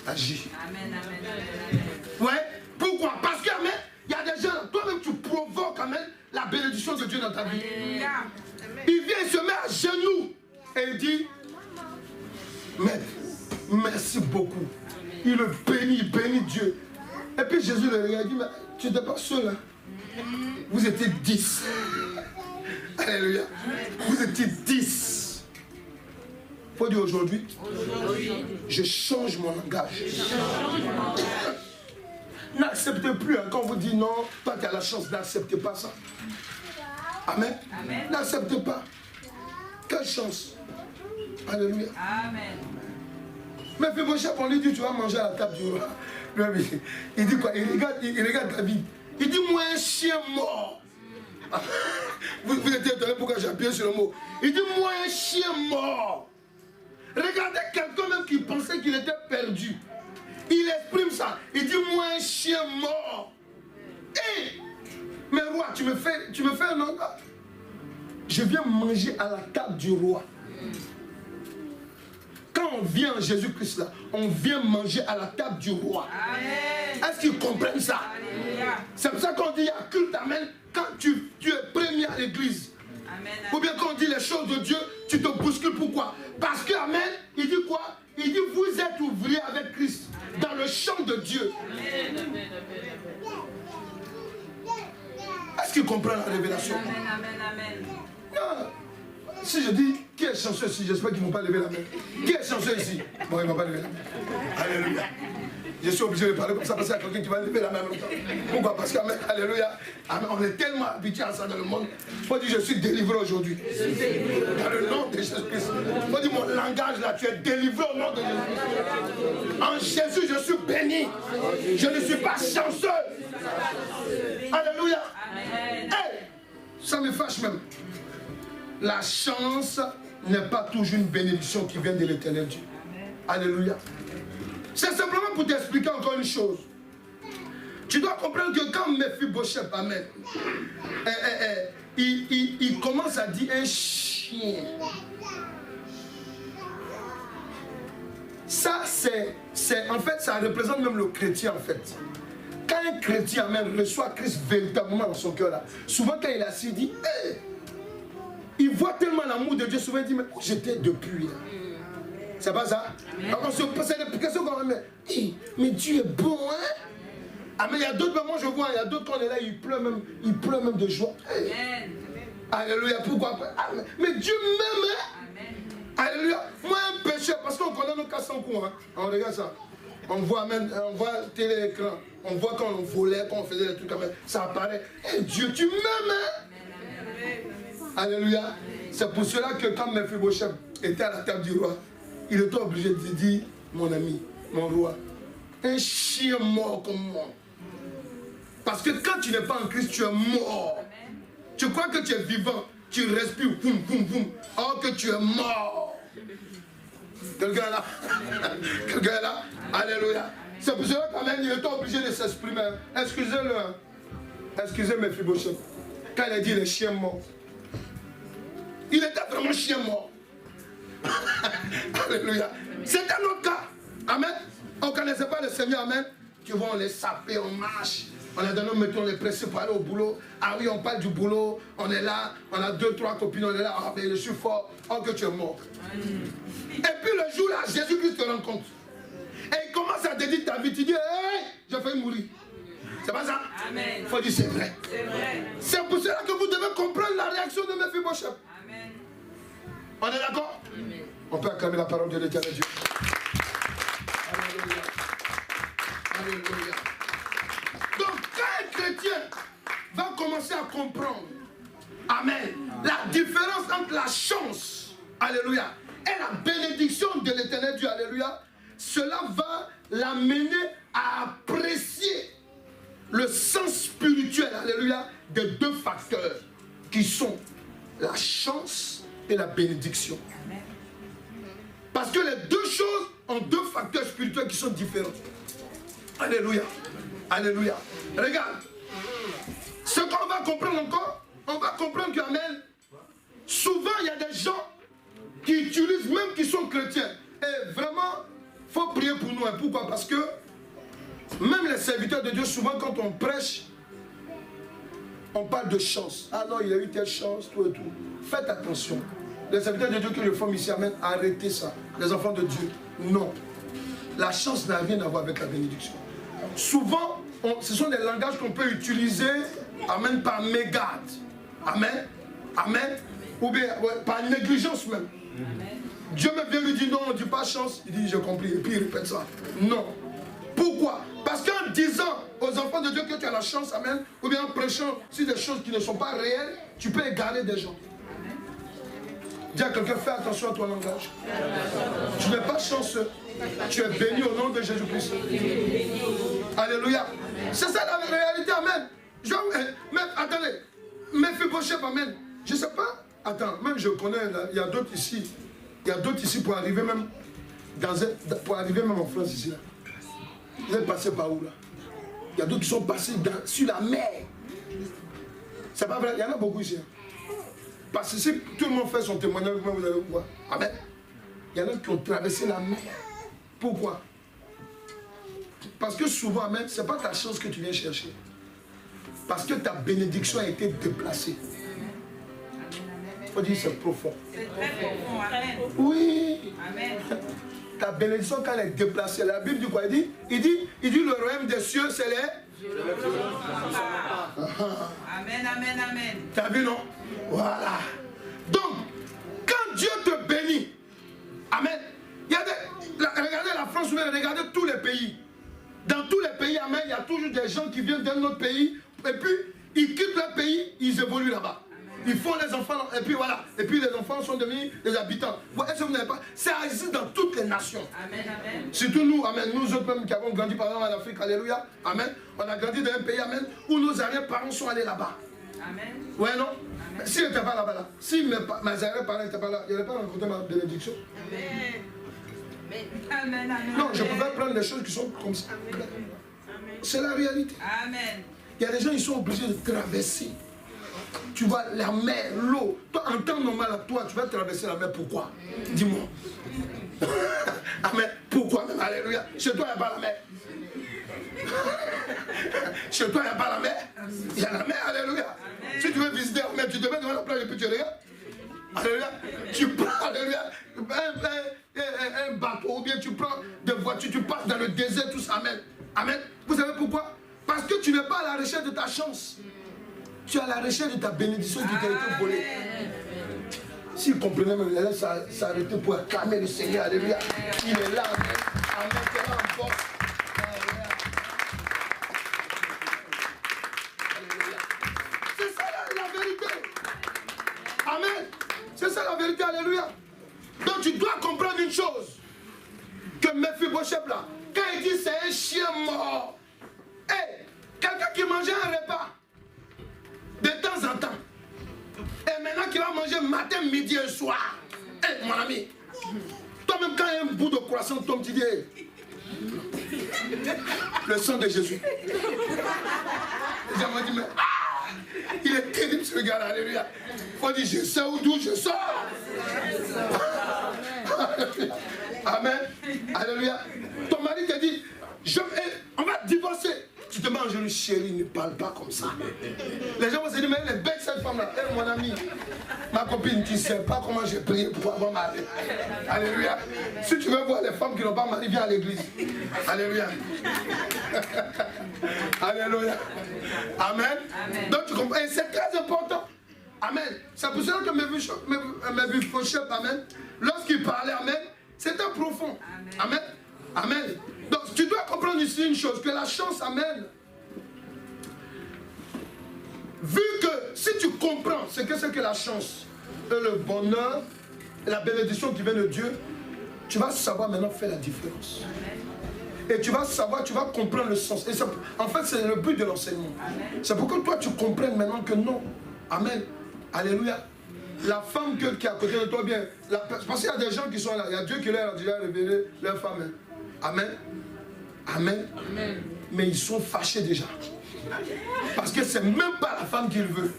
agis. Amen, amen, amen. Ouais. Pourquoi? Parce que, amen, il y a des gens, toi-même tu provoques, amen, la bénédiction de Dieu dans ta vie. Amen. Il vient, il se met à genoux et il dit, Maître, merci beaucoup. Il le bénit, il bénit Dieu. Et puis Jésus le regarde et dit, mais tu n'étais pas seul, hein? Vous étiez 10. Alléluia. Vous étiez 10. Il faut dire aujourd'hui, je change mon langage. N'acceptez plus hein, quand on vous dit non, toi tu as la chance, n'acceptez pas ça. Amen. Amen. N'acceptez pas. Quelle chance. Alléluia. Amen. Mais Mephibosheth, on lui dit, tu vas manger à la table du roi. Il dit quoi? Il regarde David. Il dit, moi un chien mort. Vous êtes étonné pourquoi j'ai appuyé sur le mot. Il dit, moi un chien mort. Regardez quelqu'un même qui pensait qu'il était perdu. Il exprime ça. Il dit, moi un chien mort. Hé! Mais roi, tu me fais un nom. Je viens manger à la table du roi. Quand on vient en Jésus-Christ là, on vient manger à la table du roi. Est-ce qu'ils comprennent ça? C'est pour ça qu'on dit, il y a culte, amen, quand tu es premier à l'église. Ou bien quand on dit les choses de Dieu, tu te bouscules. Pourquoi? Parce que, amen, il dit quoi? Il dit, vous êtes ouvriers avec Christ dans le champ de Dieu. Est-ce qu'ils comprennent la révélation? Amen, amen, amen. Non. Si je dis, qui est chanceux ici? J'espère qu'ils ne vont pas lever la main. Qui est chanceux ici? Bon, ils ne vont pas lever la main. Alléluia. Je suis obligé de parler comme ça parce qu'il y a quelqu'un qui va lever la main en même temps. Pourquoi? Parce qu'alléluia, on est tellement habitué à ça dans le monde. Il faut dire, je suis délivré aujourd'hui. Dans le nom de Jésus-Christ. Il faut dire, mon langage là, tu es délivré au nom de Jésus-Christ. En Jésus, je suis béni. Je ne suis pas chanceux. Alléluia. Hey, ça me fâche même. La chance n'est pas toujours une bénédiction qui vient de l'Éternel Dieu. Alléluia. C'est simplement pour t'expliquer encore une chose. Tu dois comprendre que quand Mephibosheth, amen, il commence à dire un chien. Ça, en fait, ça représente même le chrétien, en fait. Quand un chrétien, amen, reçoit Christ véritablement dans son cœur, là, souvent quand il a assis, il dit, hey, il voit tellement l'amour de Dieu, souvent il dit, mais où j'étais depuis là? C'est pas ça? Alors on se pose des questions quand même, mais Dieu est bon, hein? Ah mais il y a d'autres, moi je vois, il y a d'autres quand on est là, ils pleurent même de joie. Hey. Alléluia, pourquoi? Ah, mais Dieu m'aime, hein? Alléluia. Moi un pécheur, parce qu'on connaît nos cas sans coup, hein? On regarde ça. On voit même, on voit télé-écran, on voit quand on volait, quand on faisait des trucs comme ça, ça apparaît. Hey, Dieu, tu m'aimes, hein? Alléluia. C'est pour cela que quand Mephibosheth était à la table du roi, il était obligé de dire, mon ami, mon roi, un chien mort comme moi. Parce que quand tu n'es pas en Christ, tu es mort. Tu crois que tu es vivant, tu respires, boum, boum, boum, or que tu es mort. Quelqu'un là? Quelqu'un là? Alléluia. C'est pour cela quand même, il était obligé de s'exprimer. Excusez-le. Excusez Mephibosheth. Quand il a dit les chiens morts. Il était vraiment chien mort. Alléluia. C'est un autre cas. Amen. On ne connaissait pas le Seigneur. Amen. Tu vois, on les sapait, on marche. On a donné, mettons les pressés pour aller au boulot. Ah oui, on parle du boulot. On est là. On a 2, 3 copines. On est là. Ah, mais je suis fort. Oh, que tu es mort. Et puis le jour là, Jésus-Christ te rencontre. Et il commence à te dire ta vie. Tu dis, hey, j'ai failli mourir. C'est pas ça? Amen. Il faut dire, c'est vrai. C'est vrai. C'est pour cela que vous devez comprendre la réaction de Mephibosheth. Amen. On est d'accord? On peut acclamer la parole de l'Éternel Dieu. Alléluia. Alléluia. Donc, quand un chrétien va commencer à comprendre, amen, la différence entre la chance, alléluia, et la bénédiction de l'Éternel Dieu, alléluia, cela va l'amener à apprécier le sens spirituel, alléluia, des deux facteurs qui sont la chance et la bénédiction. Parce que les deux choses ont deux facteurs spirituels qui sont différents. Alléluia. Alléluia. Regarde. Ce qu'on va comprendre encore, on va comprendre qu'amen, souvent il y a des gens qui utilisent, même qui sont chrétiens. Et vraiment, il faut prier pour nous. Pourquoi? Parce que même les serviteurs de Dieu, souvent quand on prêche, on parle de chance. Ah non, il a eu telle chance, tout et tout. Faites attention. Les serviteurs de Dieu qui le font ici, amen, arrêtez ça. Les enfants de Dieu, non. La chance n'a rien à voir avec la bénédiction. Souvent, ce sont des langages qu'on peut utiliser, amen, par mégarde. Amen. Amen. Ou bien par négligence même. Amen. Dieu me vient lui dire non, on ne dit pas chance. Il dit j'ai compris. Et puis il répète ça. Non. Pourquoi? Parce qu'un disant aux enfants de Dieu que tu as la chance, amen, ou bien en prêchant sur des choses qui ne sont pas réelles, tu peux égarer des gens. Dis à quelqu'un, fais attention à ton langage. Tu n'es pas chanceux. Tu es béni au nom de Jésus-Christ. Alléluia. C'est ça la réalité, amen. Mais attendez, Mephibosheth, amen. Je ne sais pas. Attends, même je connais, il y a d'autres ici. Il y a d'autres ici pour arriver même en France ici. Là. Vous êtes passé par où là? Il y a d'autres qui sont passés sur la mer. C'est pas vrai, il y en a beaucoup ici. Hein. Parce que si tout le monde fait son témoignage, vous allez voir. Amen. Il y en a qui ont traversé la mer. Pourquoi? Parce que souvent, amen, ce n'est pas ta chance que tu viens chercher. Parce que ta bénédiction a été déplacée. Il faut dire que c'est profond. C'est très profond. Amen. Oui. Amen. Ta bénédiction, quand elle est déplacée, la Bible dit quoi? Il dit le royaume des cieux, c'est les... Amen, amen, amen. T'as vu, non? Voilà. Donc, quand Dieu te bénit, amen, il y a regardez la France, regardez tous les pays. Dans tous les pays, amen, il y a toujours des gens qui viennent d'un autre pays, et puis ils quittent leur pays, ils évoluent là-bas. Ils font les enfants, et puis voilà. Et puis les enfants sont devenus des habitants. Est-ce que vous n'avez pas? C'est ainsi dans toutes les nations. Amen, amen. Surtout nous, amen, nous autres même qui avons grandi par exemple en Afrique, alléluia, amen. On a grandi dans un pays, amen, où nos arrière-parents sont allés là-bas. Amen. Ouais, non? S'ils n'étaient pas là-bas, là, si mes arrière-parents n'étaient pas là, ils n'auraient pas rencontré ma bénédiction. Amen. Amen, amen. Non, je pouvais prendre des choses qui sont comme ça. C'est la réalité. Amen. Il y a des gens, ils sont obligés de traverser. Tu vois, la mer, l'eau. Toi, en temps normal, toi, tu vas traverser la mer. Pourquoi? Dis-moi. Amen. Pourquoi? Alléluia. Chez toi, il n'y a pas la mer. Chez toi, il n'y a pas la mer. Il y a la mer. Alléluia. Si tu veux visiter la mer, tu te mets devant la plage et puis tu regardes. Alléluia. Tu prends, alléluia, un bateau, ou bien tu prends des voitures, tu passes dans le désert, tout ça. Amen. Amen. Vous savez pourquoi? Parce que tu n'es pas à la recherche de ta chance. Tu es à la recherche de ta bénédiction qui t'a été volée. S'il comprenait même, il allait s'arrêter pour acclamer le Seigneur. Alléluia. Il est là. Amen. Amen. Il est là en force. Alléluia. C'est ça la vérité. Amen. C'est ça la vérité. Alléluia. Donc tu dois comprendre une chose. Que Mephibosheth là, quand il dit c'est un chien mort, hey, quelqu'un qui mangeait un repas de temps en temps, et maintenant qui va manger matin, midi et soir. Hey, mon ami, toi-même quand un bout de croissant tombe, tu dis hey, le sang de Jésus. Les gens m'ont dit, mais il est terrible ce gars-là, alléluia. Il faut dire, je sais d'où je sors. Amen. Alléluia. Ton mari te dit, on va divorcer. Tu te mets en genou, chérie, ne parle pas comme ça. Les gens vont se dire, mais elle est belle cette femme-là. Elle, mon ami, ma copine, tu ne sais pas comment j'ai prié pour avoir mari. Alléluia. Si tu veux voir les femmes qui n'ont pas mari, viens à l'église. Alléluia. Alléluia. Amen. Amen. Donc tu comprends. Et c'est très important. Amen. C'est pour cela que Mephibosheth, amen, lorsqu'il parlait, amen, c'était profond. Amen. Amen. Donc tu dois comprendre ici une chose, que la chance, amen, vu que si tu comprends ce que c'est que la chance, et le bonheur, et la bénédiction qui vient de Dieu, tu vas savoir maintenant faire la différence. Et tu vas savoir, tu vas comprendre le sens. Et en fait, c'est le but de l'enseignement. C'est pour que toi, tu comprennes maintenant que non. Amen. Alléluia. La femme qui est à côté de toi, bien. Parce qu'il y a des gens qui sont là. Il y a Dieu qui leur a déjà révélé leur femme. Amen. Amen. Amen. Mais ils sont fâchés déjà. Parce que c'est même pas la femme qu'il veut.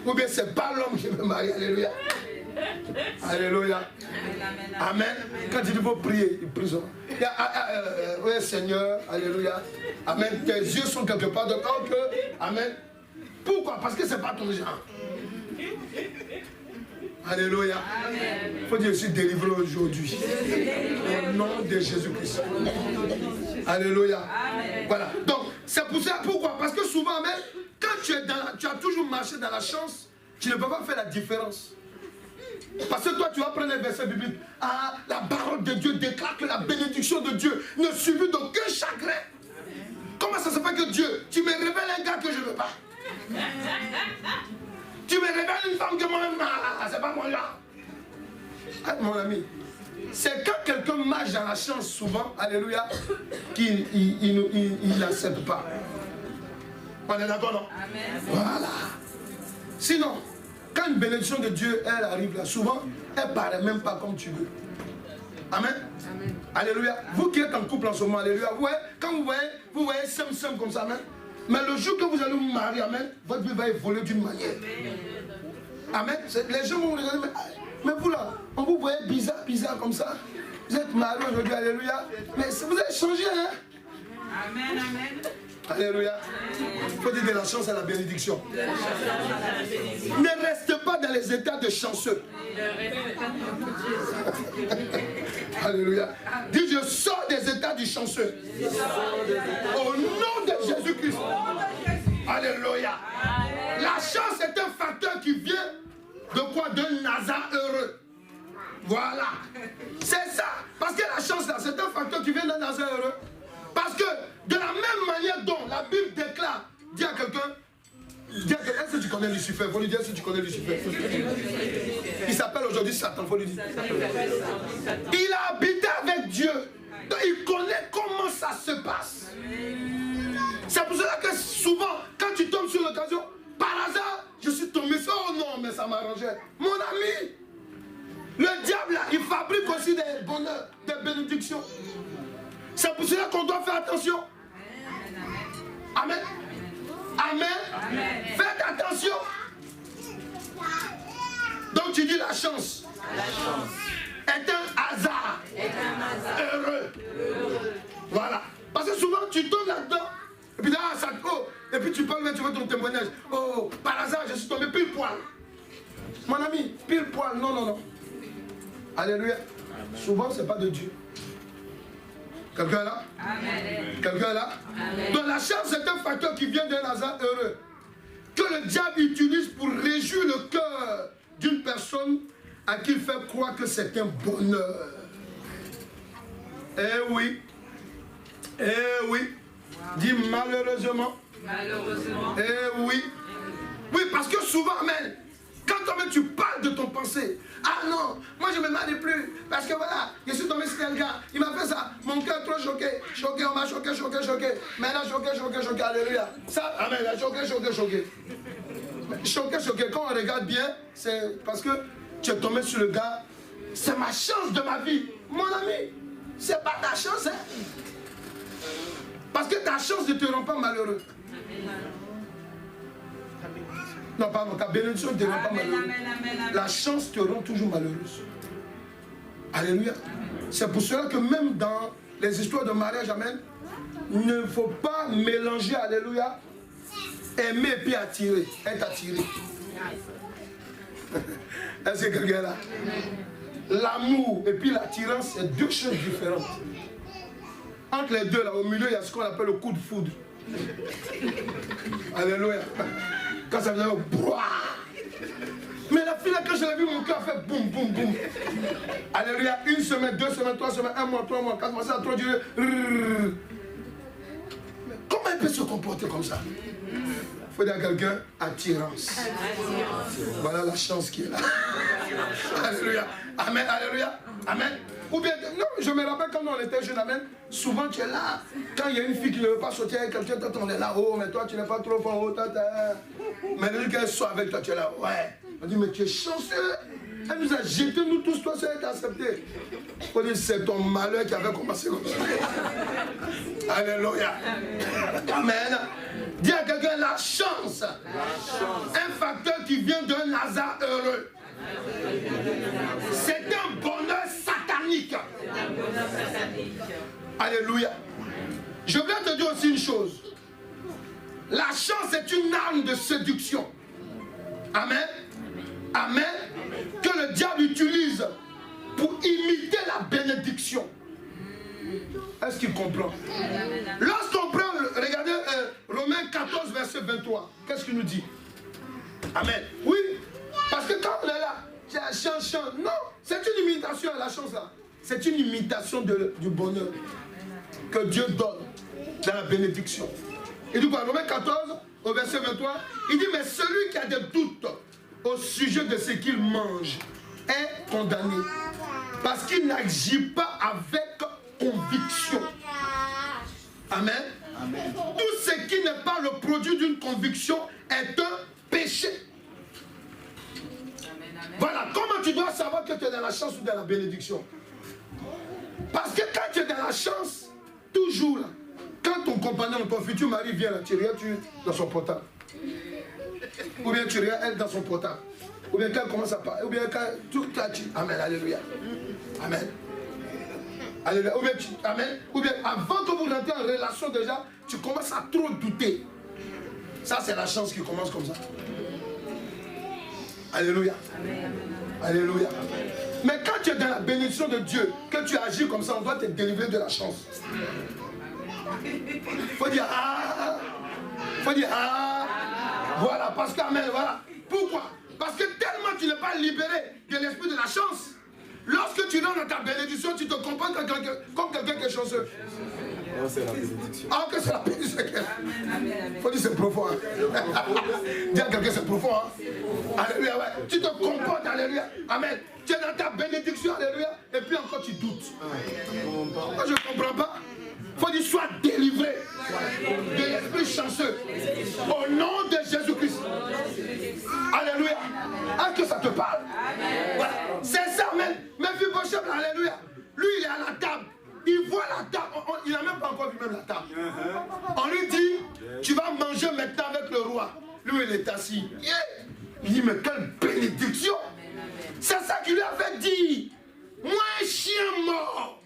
Ou bien c'est pas l'homme qui veut marier. Alléluia. Alléluia. Amen. Quand il faut prier, il prie. Oui, Seigneur. Alléluia. Amen. Tes yeux sont quelque part de que. Amen. Pourquoi? Parce que c'est pas ton genre. Alléluia. Il faut dire, je suis délivré aujourd'hui. Au nom de Jésus-Christ. Alléluia. Voilà. Donc, c'est pour ça. Pourquoi? Parce que souvent, même, quand tu as toujours marché dans la chance, tu ne peux pas faire la différence. Parce que toi, tu vas prendre les versets bibliques. La parole de Dieu déclare que la bénédiction de Dieu ne suffit d'aucun chagrin. que Dieu, tu me révèles un gars que je ne veux pas. Tu me révèles une femme que moi, c'est pas moi là. Ah, mon ami, c'est quand quelqu'un marche dans la chance souvent, alléluia, qu'il n'accepte pas. On est d'accord, non? Amen. Voilà. Sinon, quand une bénédiction de Dieu, elle arrive là, souvent, elle ne paraît même pas comme tu veux. Amen. Amen. Alléluia. Vous qui êtes en couple en ce moment, alléluia, vous voyez, quand vous voyez sem comme ça, amen. Mais le jour que vous allez vous marier, amen, votre vie va évoluer d'une manière. Amen. Les gens vont vous regarder, mais vous là, on vous voyait bizarre comme ça. Vous êtes mariés aujourd'hui, alléluia. Mais vous avez changé, hein. Amen, amen. Alléluia. Il faut dire de la chance à la bénédiction. Ne restez pas dans les états de chanceux. Alléluia. Dis, je sors des états du chanceux. Au nom de Jésus-Christ. Alléluia. La chance est un facteur qui vient de quoi? D'un hasard heureux. Voilà. C'est ça. Parce que la chance là, c'est un facteur qui vient d'un hasard heureux. Parce que de la même manière dont la Bible déclare, dis à quelqu'un, est-ce que tu connais Lucifer? Il faut lui dire, est-ce que tu connais Lucifer? Il s'appelle aujourd'hui Satan, il faut lui dire. Il a habité avec Dieu. Donc il connaît comment ça se passe. C'est pour cela que souvent, quand tu tombes sur l'occasion, par hasard, je suis tombé sur, oh non, mais ça m'arrangeait. Mon ami, le diable là, il fabrique aussi des bonheurs, des bénédictions. C'est pour cela qu'on doit faire attention. Amen. Amen. Amen. Faites attention. Donc tu dis la chance. La chance est un hasard. Heureux. Voilà. Parce que souvent tu tombes là-dedans. Et puis là, ça et puis tu parles, tu vois ton témoignage. Oh, par hasard, je suis tombé pile poil. Mon ami, pile poil. Non, non, non. Alléluia. Souvent, ce n'est pas de Dieu. Quelqu'un là? Amen. Quelqu'un là? Amen. Donc la chance est un facteur qui vient d'un hasard heureux que le diable utilise pour réjouir le cœur d'une personne à qui il fait croire que c'est un bonheur. Eh oui. Eh oui. Dis malheureusement. Malheureusement. Eh oui. Oui, parce que souvent, amen, quand toi-même tu parles de ton pensée, ah non, moi je ne me marie plus, parce que voilà, je suis tombé sur quelqu'un, il m'a fait ça, mon cœur trop choqué, on m'a choqué, maintenant choqué, alléluia. Ça, amen, choqué, quand on regarde bien, c'est parce que tu es tombé sur le gars, c'est ma chance de ma vie, mon ami, c'est pas ta chance, hein. Parce que ta chance ne te rend pas malheureux. Non, pardon, ta bénédiction ne te rend pas malheureux. La chance te rend toujours malheureuse. Alléluia. C'est pour cela que même dans les histoires de mariage, amen, il ne faut pas mélanger, alléluia, aimer et puis attirer, être attiré. Est-ce que quelqu'un est là? L'amour et puis l'attirance, c'est deux choses différentes. Entre les deux, là, au milieu, il y a ce qu'on appelle le coup de foudre. Alléluia. Quand ça faisait brouah. Mais la fille là, quand je l'ai vu, mon cœur fait boum, boum, boum. Alléluia. 1 semaine, 2 semaines, 3 semaines, 1 mois, 3 mois, 4 mois, ça a trop duré. Mais comment elle peut se comporter comme ça? Il faut dire à quelqu'un, attirance. Voilà la chance qui est là. Alléluia. Amen, alléluia. Amen. Ou bien, non, je me rappelle quand on était jeune, amen, souvent tu es là, quand il y a une fille qui ne veut pas sortir avec quelqu'un, toi on est là, oh, mais toi tu n'es pas trop fort, oh, tata. Mais dès qu'elle sort avec toi, tu es là, ouais. On dit, mais tu es chanceux. Elle nous a jetés, nous tous, toi seul, t'as accepté. On dit, c'est ton malheur qui avait commencé comme ça. Alléluia. Amen. Dis à quelqu'un, la chance. Un facteur qui vient d'un hasard heureux. C'est un bonheur satanique. Alléluia. Je viens te dire aussi une chose. La chance est une arme de séduction. Amen. Amen. Que le diable utilise pour imiter la bénédiction. Est-ce qu'il comprend? Lorsqu'on prend, regardez Romains 14, verset 23. Qu'est-ce qu'il nous dit? Amen. Oui. Parce que quand on est là, non, c'est une imitation à la chance là. C'est une imitation du bonheur que Dieu donne dans la bénédiction. Il dit quoi? Romains 14, au verset 23, il dit, mais celui qui a des doutes au sujet de ce qu'il mange est condamné. Parce qu'il n'agit pas avec conviction. Amen. Amen. Tout ce qui n'est pas le produit d'une conviction est un péché. Amen, amen. Voilà, comment tu dois savoir que tu es dans la chance ou dans la bénédiction? Parce que quand tu es dans la chance, toujours là, quand ton compagnon, ton futur mari vient là, tu regardes dans son portable. Ou bien tu regardes elle dans son portable. Ou bien quand elle commence à parler. Ou bien quand tout là, tu... Amen, alléluia. Amen. Alléluia. Ou bien, amen. Ou bien avant que vous rentrez en relation déjà, tu commences à trop douter. Ça, c'est la chance qui commence comme ça. Alléluia. Amen. Alléluia. Mais quand tu es dans la bénédiction de Dieu, que tu agis comme ça, on doit te délivrer de la chance. Faut dire ah. Faut dire ah. Voilà, parce que amen, voilà. Pourquoi? Parce que tellement tu n'es pas libéré de l'esprit de la chance. Lorsque tu rentres dans ta bénédiction, tu te comprends comme quelqu'un qui est chanceux. Oh, c'est la bénédiction. Ah, que c'est la bénédiction. Il faut dire c'est profond. Hein. Dis à quelqu'un c'est profond. Hein. Alléluia, ouais. Tu te comportes, alléluia. Amen. Tu es dans ta bénédiction, alléluia. Et puis encore tu doutes. Moi je ne comprends pas. Il faut dire sois délivré de l'esprit chanceux. Au nom de Jésus-Christ. Alléluia. Est-ce que ça te parle? Voilà. C'est ça, même. Mais Mephibosheth, alléluia. Lui, il est à la table. Il voit la table. Il n'a même pas encore vu même la table. On lui dit, tu vas manger maintenant avec le roi. Lui, il est assis. Yeah. Il dit, mais quelle bénédiction. C'est ça qu'il lui avait dit. Moi, un chien mort.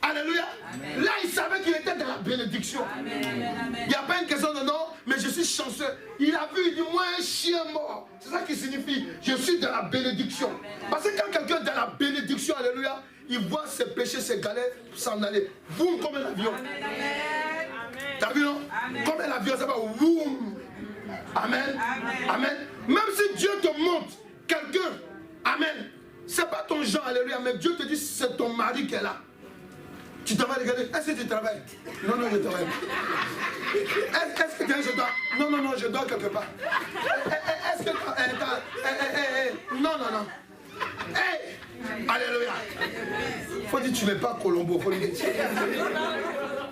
Alléluia. Amen. Là, il savait qu'il était dans la bénédiction. Il n'y a pas une question de non, mais je suis chanceux. Il a vu, il dit, moi, un chien mort. C'est ça qui signifie, je suis dans la bénédiction. Amen. Parce que quand quelqu'un est dans la bénédiction, alléluia, il voit ses péchés, ses galères s'en aller. Boum, comme un avion. T'as vu, non? Amen. Comme un avion, ça va, boum. Amen. Amen. Amen. Même si Dieu te montre quelqu'un, amen, c'est pas ton genre, alléluia, mais Dieu te dit, c'est ton mari qui est là. Tu t'en vas regarder, est-ce que tu travailles? Non, non, je travaille. Est-ce que tu es je dors? Non, non, non, je dors quelque part. Est-ce que tu... Non, non, non. Hey! Alléluia. Faut dire tu n'es pas Colombo. Faut dire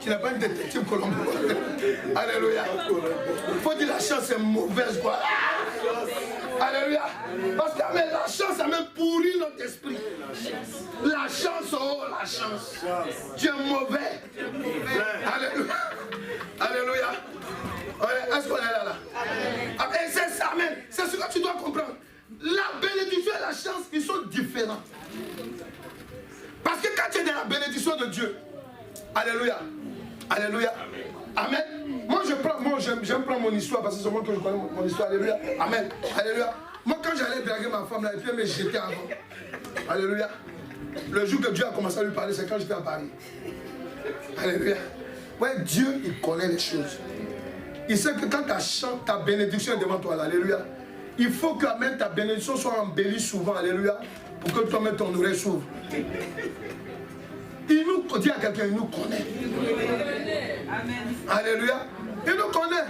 tu n'es pas un détective Colombo. Alléluia. Faut dire la chance est mauvaise, quoi. Alléluia. Parce que la chance a même pourri notre esprit. La chance, oh la chance. Tu es mauvais. Alléluia. Alléluia. Est-ce qu'on est là? Et c'est ça, amen. C'est ce que tu dois comprendre. La bénédiction et la chance, ils sont différents. Parce que quand tu es dans la bénédiction de Dieu, alléluia, alléluia, amen. Moi j'aime prendre mon histoire parce que c'est moi que je connais mon histoire, alléluia, amen, alléluia. Moi quand j'allais draguer ma femme là, et puis elle me jetait avant, alléluia. Le jour que Dieu a commencé à lui parler, c'est quand j'étais à Paris. Alléluia. Ouais, Dieu, il connaît les choses. Il sait que quand ta bénédiction est devant toi, là, alléluia, il faut que amen, ta bénédiction soit embellie souvent, alléluia, pour que toi-même ton oreille s'ouvre. Il nous dit à quelqu'un, il nous connaît. Amen. Alléluia. Il nous connaît.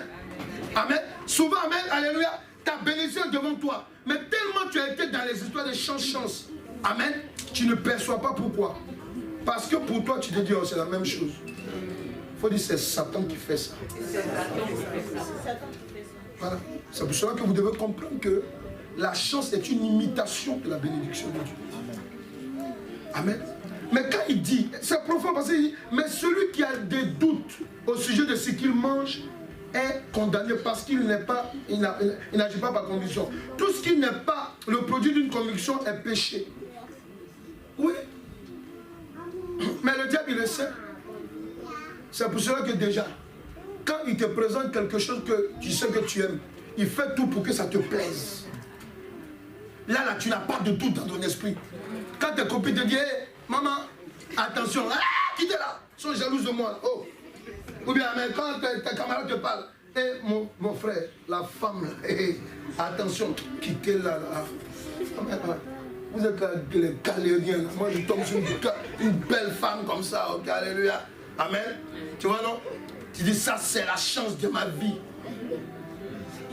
Amen. Souvent, amen, alléluia, ta bénédiction est devant toi. Mais tellement tu as été dans les histoires de chance. Amen. Tu ne perçois pas pourquoi. Parce que pour toi, tu te dis, oh, c'est la même chose. Il faut dire, c'est Satan qui fait ça. Voilà. C'est pour cela que vous devez comprendre que la chance est une imitation de la bénédiction de Dieu. Amen. Mais quand il dit, c'est profond parce qu'il dit, mais celui qui a des doutes au sujet de ce qu'il mange est condamné parce qu'il n'est pas, il n'agit pas par conviction. Tout ce qui n'est pas le produit d'une conviction est péché. Oui. Mais le diable, il le sait. C'est pour cela que déjà, quand il te présente quelque chose que tu sais que tu aimes, il fait tout pour que ça te plaise. Là, tu n'as pas de doute dans ton esprit. Quand tes copines te disent, hey, maman, attention, qui t'es là? Ils sont jalouses de moi. Oh. Ou bien, mais quand tes camarades te parlent, hey, mon frère, la femme, hey, attention, quittez là. Vous êtes les galériens. Moi, je tombe sur une belle femme comme ça. Okay, alléluia. Amen. Tu vois, non? Tu dis, ça, c'est la chance de ma vie.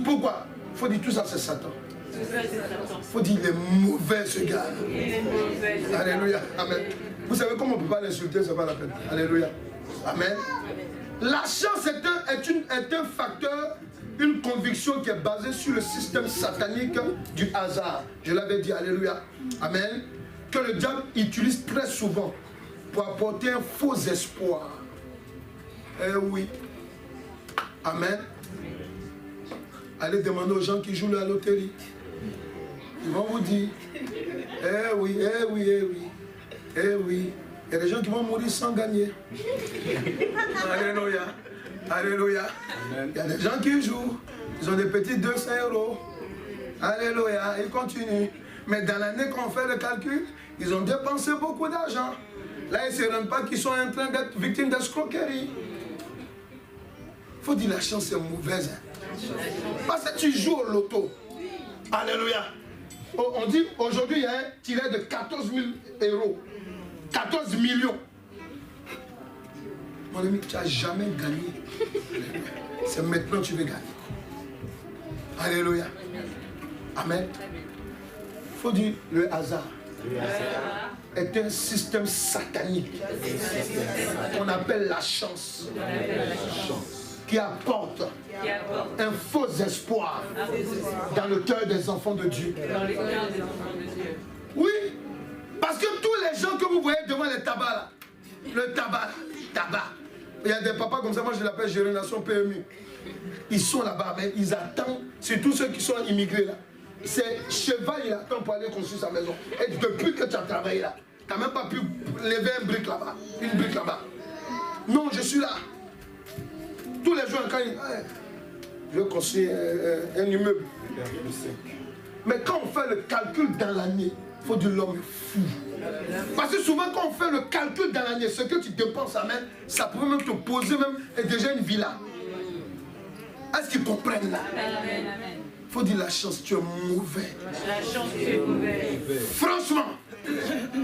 Pourquoi? Il faut dire tout ça, c'est Satan. Il faut dire, il est mauvais, ce gars. Alléluia. Amen. Vous savez comment on ne peut pas l'insulter, c'est pas la peine. Alléluia. Amen. La chance est un facteur, une conviction qui est basée sur le système satanique du hasard. Je l'avais dit, alléluia. Amen. Que le diable utilise très souvent pour apporter un faux espoir. Eh oui. Amen. Allez demander aux gens qui jouent la loterie. Ils vont vous dire, eh oui, eh oui, eh oui, eh oui. Il y a des gens qui vont mourir sans gagner. Alléluia. Alléluia. Il y a des gens qui jouent. Ils ont des petits 200 €. Alléluia. Ils continuent. Mais dans l'année qu'on fait le calcul, ils ont dépensé beaucoup d'argent. Là, ils ne se rendent pas qu'ils sont en train d'être victimes d'escroquerie. Il faut dire la chance est mauvaise. Parce que tu joues au loto. Alléluia. On dit aujourd'hui, il y a un tirage de 14 000 €. 14 millions. Mon ami, tu n'as jamais gagné. C'est maintenant que tu veux gagner. Alléluia. Amen. Il faut dire le hasard est un système satanique qu'on appelle la chance, qui apporte un faux espoir dans le cœur des enfants de Dieu. Oui, parce que tous les gens que vous voyez devant les tabacs là, le tabac, il y a des papas comme ça, moi je l'appelle Génération PMU. Ils sont là-bas, mais ils attendent, c'est tous ceux qui sont immigrés là. C'est cheval, il attend pour aller construire sa maison. Et depuis que tu as travaillé là, tu n'as même pas pu lever une brique là-bas. Non, je suis là. Tous les jours, quand je veux construire un immeuble. Mais quand on fait le calcul dans l'année, il faut dire l'homme est fou. Parce que souvent, quand on fait le calcul dans l'année, ce que tu dépenses à même, ça pourrait même te poser même déjà une villa. Est-ce qu'ils comprennent là? Il faut dire la chance, tu es mauvais. La chance, tu es mauvais. Franchement.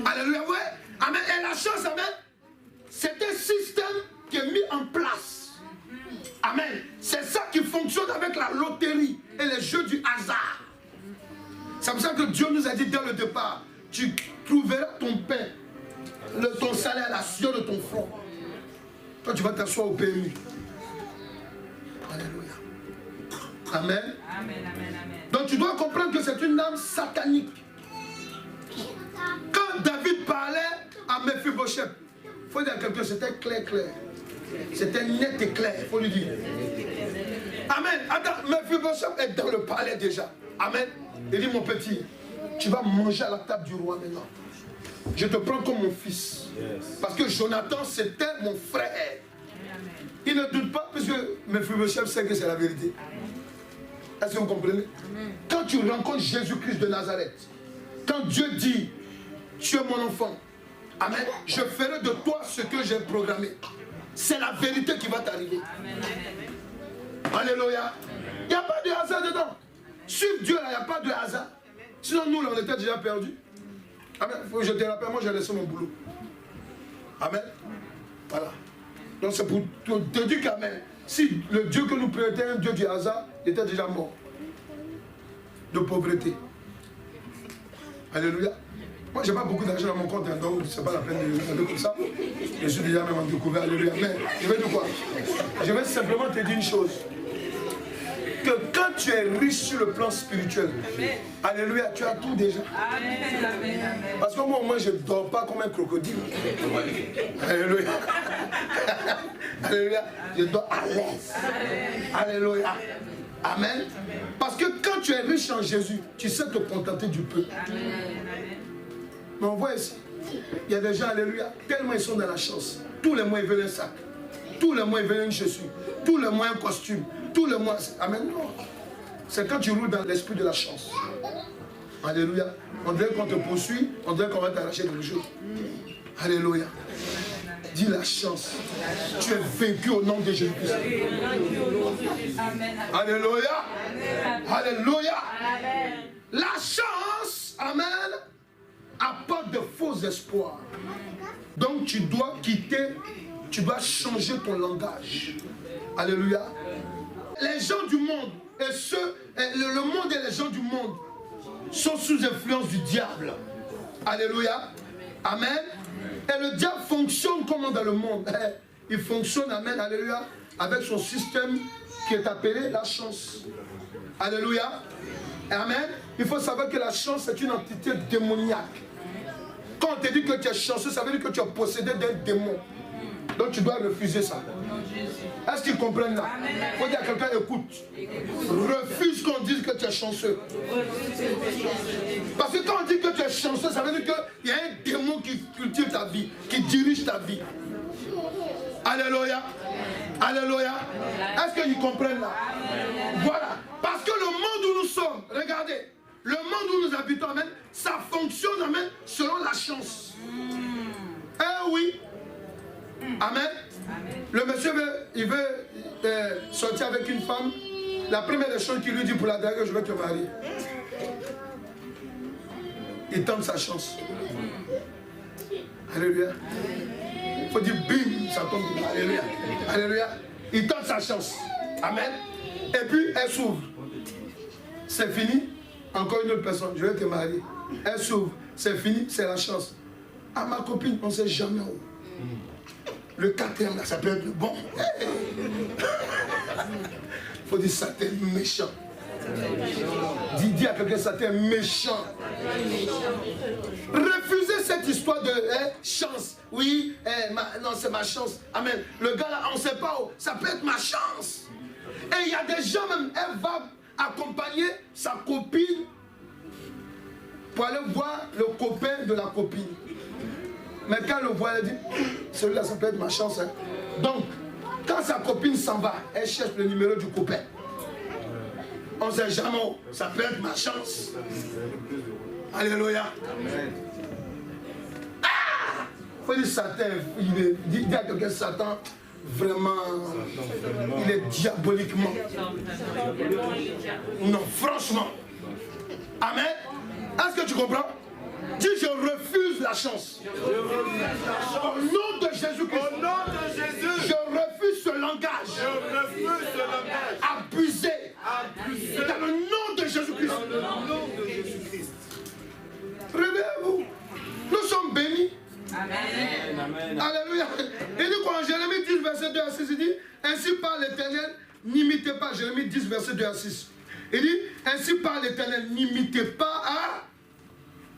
Alléluia, ouais. Amen. Et la chance, amen, c'est un système qui est mis en place. Amen. C'est ça qui fonctionne avec la loterie et les jeux du hasard. C'est pour ça que Dieu nous a dit dès le départ, tu trouveras ton pain, ton salaire à la sueur de ton front. Toi, tu vas t'asseoir au PMU. Alléluia. Amen. Amen, amen, amen. Donc tu dois comprendre que c'est une âme satanique. Quand David parlait à Mephibosheth, il faut dire à quelqu'un, c'était clair. C'était net et clair, il faut lui dire. Amen. Attends, Mephibosheth est dans le palais déjà. Amen. Il dit, mon petit, tu vas manger à la table du roi maintenant. Je te prends comme mon fils. Parce que Jonathan, c'était mon frère. Il ne doute pas, puisque Mephibosheth sait que c'est la vérité. Est-ce que vous comprenez? Quand tu rencontres Jésus-Christ de Nazareth, quand Dieu dit, tu es mon enfant, amen, je ferai de toi ce que j'ai programmé. C'est la vérité qui va t'arriver. Alléluia. Il n'y a pas de hasard dedans. Suivre Dieu là, il n'y a pas de hasard. Sinon nous, là, on était déjà perdus. Amen. Je te rappelle, moi j'ai laissé mon boulot. Amen. Voilà. Donc c'est pour te dire qu'amen. Si le Dieu que nous prions était un Dieu du hasard, il était déjà mort. De pauvreté. Alléluia. Moi, je n'ai pas beaucoup d'argent dans mon compte, hein, donc ce n'est pas la peine de regarder comme ça. Je suis déjà même en découvert. Alléluia. Mais je vais dire quoi? Je vais simplement te dire une chose. Que quand tu es riche sur le plan spirituel, alléluia, tu as tout déjà. Amen, amen, amen. Parce que moi, au moins, je ne dors pas comme un crocodile. Alléluia. Alléluia. Je dors à l'aise. Alléluia. Amen. Parce que quand tu es riche en Jésus, tu sais te contenter du peu. Mais on voit ici, il y a des gens, alléluia, tellement ils sont dans la chance. Tous les mois, ils veulent un sac. Tous les mois, ils veulent une chaussure. Tous les mois, un costume. Tous les mois. Amen. Non. C'est quand tu roules dans l'esprit de la chance. Alléluia. On dirait qu'on te poursuit, on dirait qu'on va t'arracher quelque chose. Alléluia. Dis la chance. Tu es vaincu au nom de Jésus-Christ. Alléluia. Alléluia. La chance, amen, apporte de faux espoirs. Donc tu dois quitter tu dois changer ton langage. Alléluia. Les gens du monde, le monde et les gens du monde sont sous influence du diable. Alléluia. Amen. Et le diable fonctionne comment dans le monde? Il fonctionne, amen, alléluia, avec son système qui est appelé la chance. Alléluia. Amen. Il faut savoir que la chance est une entité démoniaque. Quand on te dit que tu es chanceux, ça veut dire que tu es possédé d'un démon. Donc tu dois refuser ça. Est-ce qu'ils comprennent là? Il faut dire à quelqu'un, écoute. Refuse qu'on dise que tu es chanceux. Parce que quand on dit que tu es chanceux, ça veut dire qu'il y a un démon qui cultive ta vie, qui dirige ta vie. Alléluia. Alléluia. Est-ce qu'ils comprennent là? Voilà. Parce que le monde où nous sommes, regardez, le monde où nous habitons, amen, ça fonctionne, amen, selon la chance. Eh oui. Amen. Le monsieur veut sortir avec une femme. La première des choses qu'il lui dit pour la drague, je veux te marier. Il tente sa chance. Alléluia. Il faut dire bim, ça tombe. Alléluia. Alléluia. Il tente sa chance. Amen. Et puis elle s'ouvre. C'est fini. Encore une autre personne, je vais te marier. Elle s'ouvre. C'est fini, c'est la chance. À ma copine, on ne sait jamais où. Le quatrième, là, ça peut être le bon. Il faut dire Satan méchant. Dis à quelqu'un Satan méchant. Refusez cette histoire de chance. Oui, non, c'est ma chance. Amen. Le gars là, on ne sait pas où. Ça peut être ma chance. Et il y a des gens même, elle va accompagner sa copine pour aller voir le copain de la copine. Mais quand elle le voit, elle dit, celui-là, ça peut être ma chance. Hein. Donc, quand sa copine s'en va, elle cherche le numéro du copain. On ne sait jamais, ça peut être ma chance. Alléluia. Ah! Il faut dire Satan, dis à quelqu'un Satan, vraiment, il est diaboliquement. Non, franchement. Amen. Est-ce que tu comprends? Dis, je refuse la chance. Au nom de Jésus-Christ. Au nom de Jésus. Je refuse ce langage. Je refuse ce langage. Abusé. Abusé. Dans le nom de Jésus-Christ. Dans le nom de Jésus-Christ. Réveillez-vous. Nous sommes bénis. Amen. Amen. Alléluia. Il dit quoi en Jérémie 10, verset 2 à 6, il dit, ainsi parle l'Éternel, n'imitez pas. Jérémie 10, verset 2 à 6. Il dit, ainsi parle l'Éternel, n'imitez pas à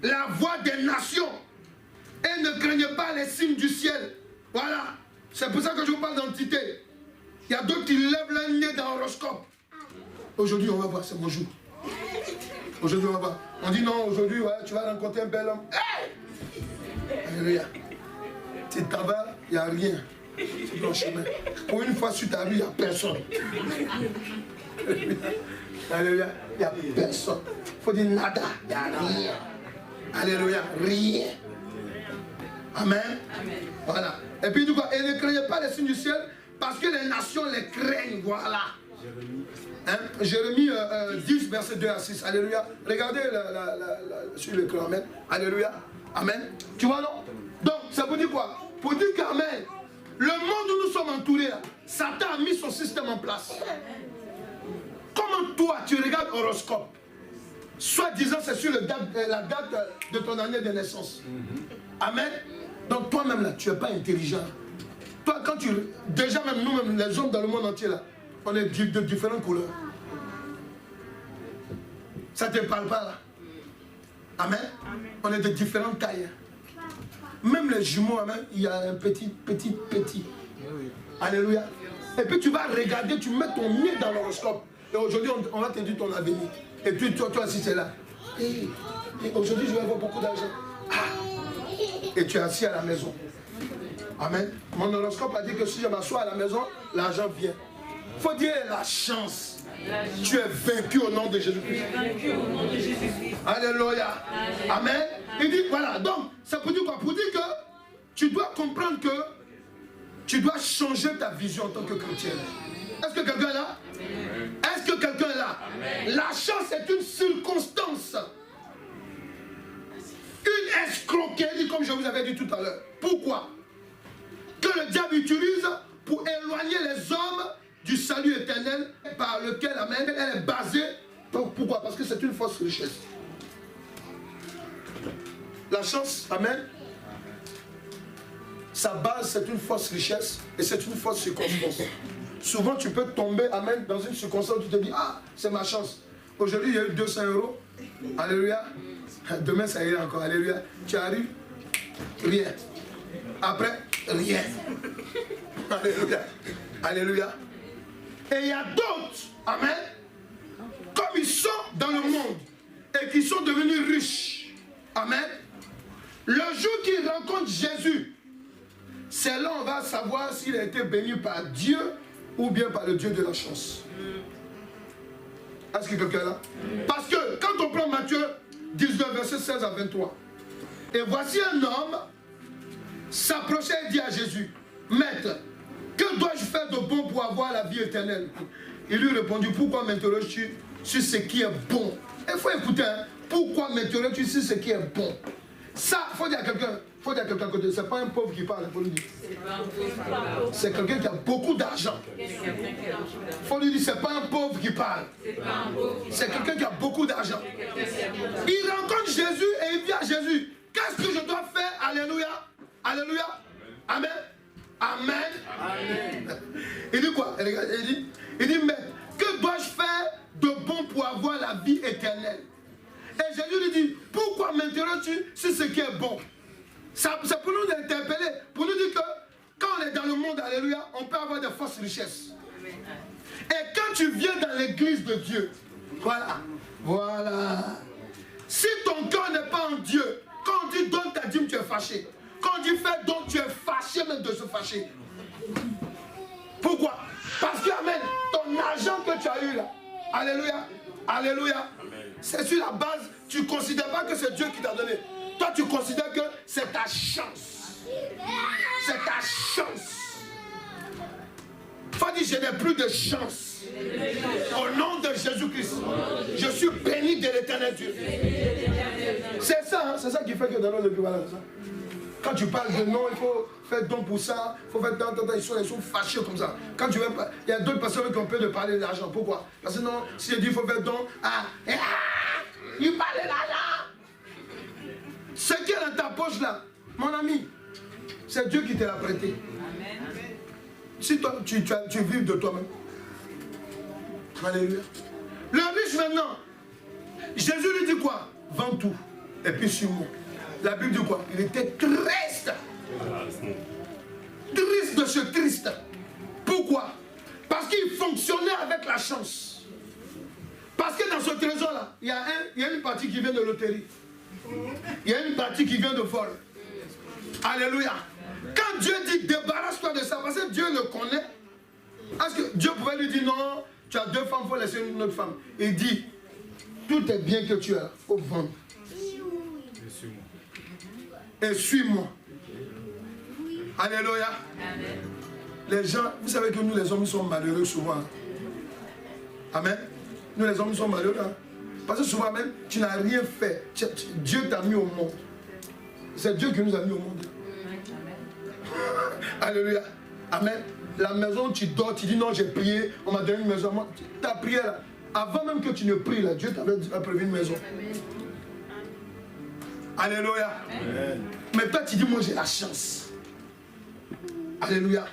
la voix des nations et ne craignez pas les signes du ciel. Voilà. C'est pour ça que je vous parle d'entité. Il y a d'autres qui lèvent le nez dans l'horoscope. Aujourd'hui, on va voir, c'est mon jour. Aujourd'hui, on va voir. On dit non, aujourd'hui, ouais, tu vas rencontrer un bel homme. Hey! Alléluia. Tu t'en vas, il n'y a rien. C'est ton chemin. Pour une fois sur ta rue, il n'y a personne. Alléluia. Il n'y a personne. Il faut dire nada. Il n'y a rien. Alléluia. Rien. Amen. Amen. Voilà. Et puis, du coup, et ne craignez pas les signes du ciel parce que les nations les craignent. Voilà. Hein? Jérémie 10, verset 2 à 6. Alléluia. Regardez sur l'écran. Amen. Alléluia. Amen. Tu vois, non? Donc, ça veut dire quoi? Pour dire qu'Amen, le monde où nous sommes entourés, là, Satan a mis son système en place. Comment toi, tu regardes l'horoscope? Soit disant c'est sur la date de ton année de naissance. Amen. Donc toi-même là, tu n'es pas intelligent. Toi, quand tu... Déjà même nous-mêmes, les hommes dans le monde entier là, on est de différentes couleurs. Ça ne te parle pas là? Amen. On est de différentes tailles. Même les jumeaux, amen, il y a un petit. Alléluia. Et puis tu vas regarder, tu mets ton nez dans l'horoscope. Et aujourd'hui, on va te dire ton avenir. Et puis toi si c'est là. Et aujourd'hui, je vais avoir beaucoup d'argent. Ah. Et tu es assis à la maison. Amen. Mon horoscope a dit que si je m'assois à la maison, l'argent vient. Il faut dire la chance. Tu es vaincu au nom de Jésus-Christ. Alléluia. Amen. Il dit, voilà, donc, ça peut dire quoi? Pour dire que tu dois comprendre que tu dois changer ta vision en tant que chrétien. Est-ce que quelqu'un est là? Est-ce que quelqu'un est là? La chance est une circonstance. Une escroquerie, comme je vous avais dit tout à l'heure. Pourquoi? Que que le diable utilise pour éloigner les hommes du salut éternel par lequel, amen, elle est basée. Donc, pourquoi? Parce que c'est une fausse richesse. La chance, amen, sa base, c'est une fausse richesse et c'est une fausse circonstance. Souvent, tu peux tomber, amen, dans une circonstance où tu te dis, ah, c'est ma chance. Aujourd'hui, il y a eu 200 €. Alléluia. Demain, ça ira encore. Alléluia. Tu arrives, rien. Après, rien. Alléluia. Alléluia. Et il y a d'autres, amen, comme ils sont dans le monde et qui sont devenus riches. Amen. Le jour qu'ils rencontrent Jésus, c'est là on va savoir s'il a été béni par Dieu ou bien par le Dieu de la chance. Est-ce que quelqu'un est là? Parce que quand on prend Matthieu 19, verset 16 à 23, et voici un homme s'approchait et dit à Jésus, Maître, que dois-je faire de bon pour avoir la vie éternelle? Il lui répondit, pourquoi m'interroges-tu sur ce qui est bon? Il faut écouter, hein? Pourquoi m'interroges-tu sur ce qui est bon? Ça, il faut dire à quelqu'un, à côté, c'est pas un pauvre qui parle, il faut lui dire. C'est quelqu'un qui a beaucoup d'argent. Il faut lui dire, c'est pas un pauvre qui parle. C'est quelqu'un qui a beaucoup d'argent. Il rencontre Jésus et il dit à Jésus, qu'est-ce que je dois faire? Alléluia. Alléluia. Amen. Amen. Amen. Il dit quoi? Il dit, mais que dois-je faire de bon pour avoir la vie éternelle? Et Jésus lui dit, pourquoi m'interroges-tu sur ce qui est bon? C'est pour nous interpeller, pour nous dire que quand on est dans le monde, alléluia, on peut avoir de fausses richesses. Et quand tu viens dans l'église de Dieu, voilà. Si ton cœur n'est pas en Dieu, quand on dit donne ta dîme, tu es fâché. Quand on dit fais don, tu es fâché même de se fâcher. Pourquoi? Parce que, amen, ton argent que tu as eu là, alléluia, alléluia, c'est sur la base, tu ne considères pas que c'est Dieu qui t'a donné. Toi, tu considères que c'est ta chance. C'est ta chance. Faut dire, je n'ai plus de chance. Au nom de Jésus-Christ, je suis béni de l'éternel Dieu. C'est ça, hein, c'est ça qui fait que dans notre vie, voilà, ça. Quand tu parles de non, il faut faire don pour ça, il faut faire tant, ils sont fâchés comme ça. Quand tu veux, il y a d'autres personnes qui ont peur de parler d'argent. Pourquoi? Parce que non, si je dis il faut faire don, il parle d'argent. Ce qui est dans ta poche là, mon ami, c'est Dieu qui te l'a prêté. Amen. Si toi, tu vives de toi-même. Alléluia. Le riche maintenant, Jésus lui dit quoi? Vends tout et puis suis-moi. La Bible dit quoi? Il était triste. Triste de ce Christ. Pourquoi? Parce qu'il fonctionnait avec la chance. Parce que dans ce trésor-là, il y a une partie qui vient de loterie. Il y a une partie qui vient de vol. Alléluia. Quand Dieu dit débarrasse-toi de ça, parce que Dieu le connaît, est-ce que Dieu pouvait lui dire non, tu as 2 femmes, il faut laisser une autre femme? Il dit, tout est bien que tu as, il faut vendre. Et suis-moi. Alléluia. Amen. Les gens, vous savez que nous les hommes, nous sommes malheureux souvent. Amen. Nous les hommes, nous sommes malheureux. Hein? Parce que souvent même, tu n'as rien fait. Dieu t'a mis au monde. C'est Dieu qui nous a mis au monde. Alléluia. Amen. La maison où tu dors, tu dis non, j'ai prié, on m'a donné une maison. Tu as prié là. Avant même que tu ne pries là, Dieu t'avait prévu une maison. Alléluia. Amen. Mais toi, tu dis, moi j'ai la chance. Alléluia.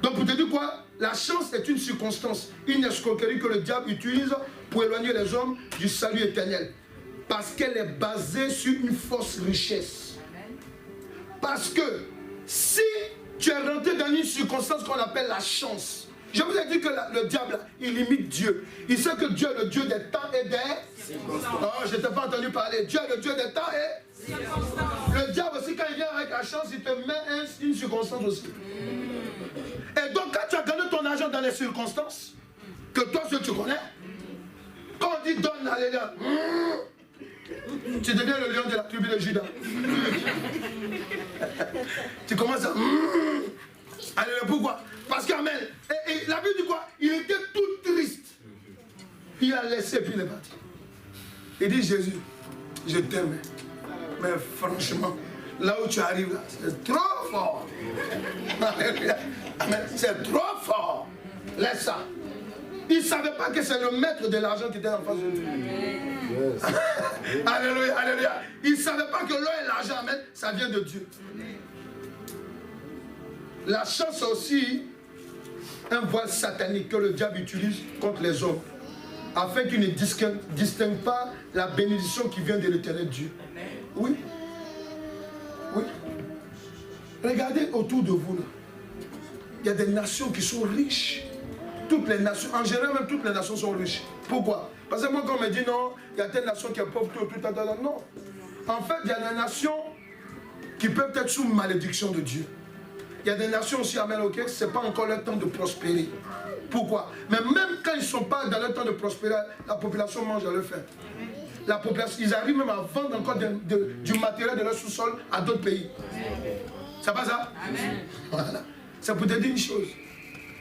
Donc pour te dire quoi? La chance est une circonstance, une escroquerie que le diable utilise pour éloigner les hommes du salut éternel. Parce qu'elle est basée sur une fausse richesse. Parce que si tu es rentré dans une circonstance qu'on appelle la chance, je vous ai dit que le diable, il imite Dieu. Il sait que Dieu est le Dieu des temps et des... Oh, je ne t'ai pas entendu parler. Dieu est le Dieu des temps et... Le diable aussi, quand il vient avec la chance, il te met une circonstance aussi. Et donc, quand tu as gagné ton argent dans les circonstances, que toi, ce que tu connais, quand on dit donne, alléluia, tu deviens le lion de la tribu de Juda. Tu commences à... Alléluia, pourquoi? Parce qu'Amen, et la Bible dit quoi? Il était tout triste. Il a laissé, puis il est parti. Il dit, Jésus, je t'aime. Mais franchement, Là où tu arrives, là, c'est trop fort. C'est trop fort. Laisse ça. Il ne savait pas que c'est le maître de l'argent qui était en face de lui. Alléluia, alléluia. Il ne savait pas que l'or et l'argent, amen, ça vient de Dieu. La chance aussi, un voile satanique que le diable utilise contre les hommes, afin qu'il ne distingue pas la bénédiction qui vient de l'éternel Dieu. Oui. Oui. Regardez autour de vous là. Il y a des nations qui sont riches. Toutes les nations, en général même toutes les nations sont riches. Pourquoi? Parce que moi quand on me dit non, il y a telle nation qui est pauvre, non. En fait, il y a des nations qui peuvent être sous malédiction de Dieu. Il y a des nations aussi, amen, ok, ce n'est pas encore leur temps de prospérer. Pourquoi? Mais même quand ils ne sont pas dans leur temps de prospérer, la population mange à leur faim. La population, ils arrivent même à vendre encore du matériel de leur sous-sol à d'autres pays. C'est pas ça? Amen. Voilà. Ça peut te dire une chose,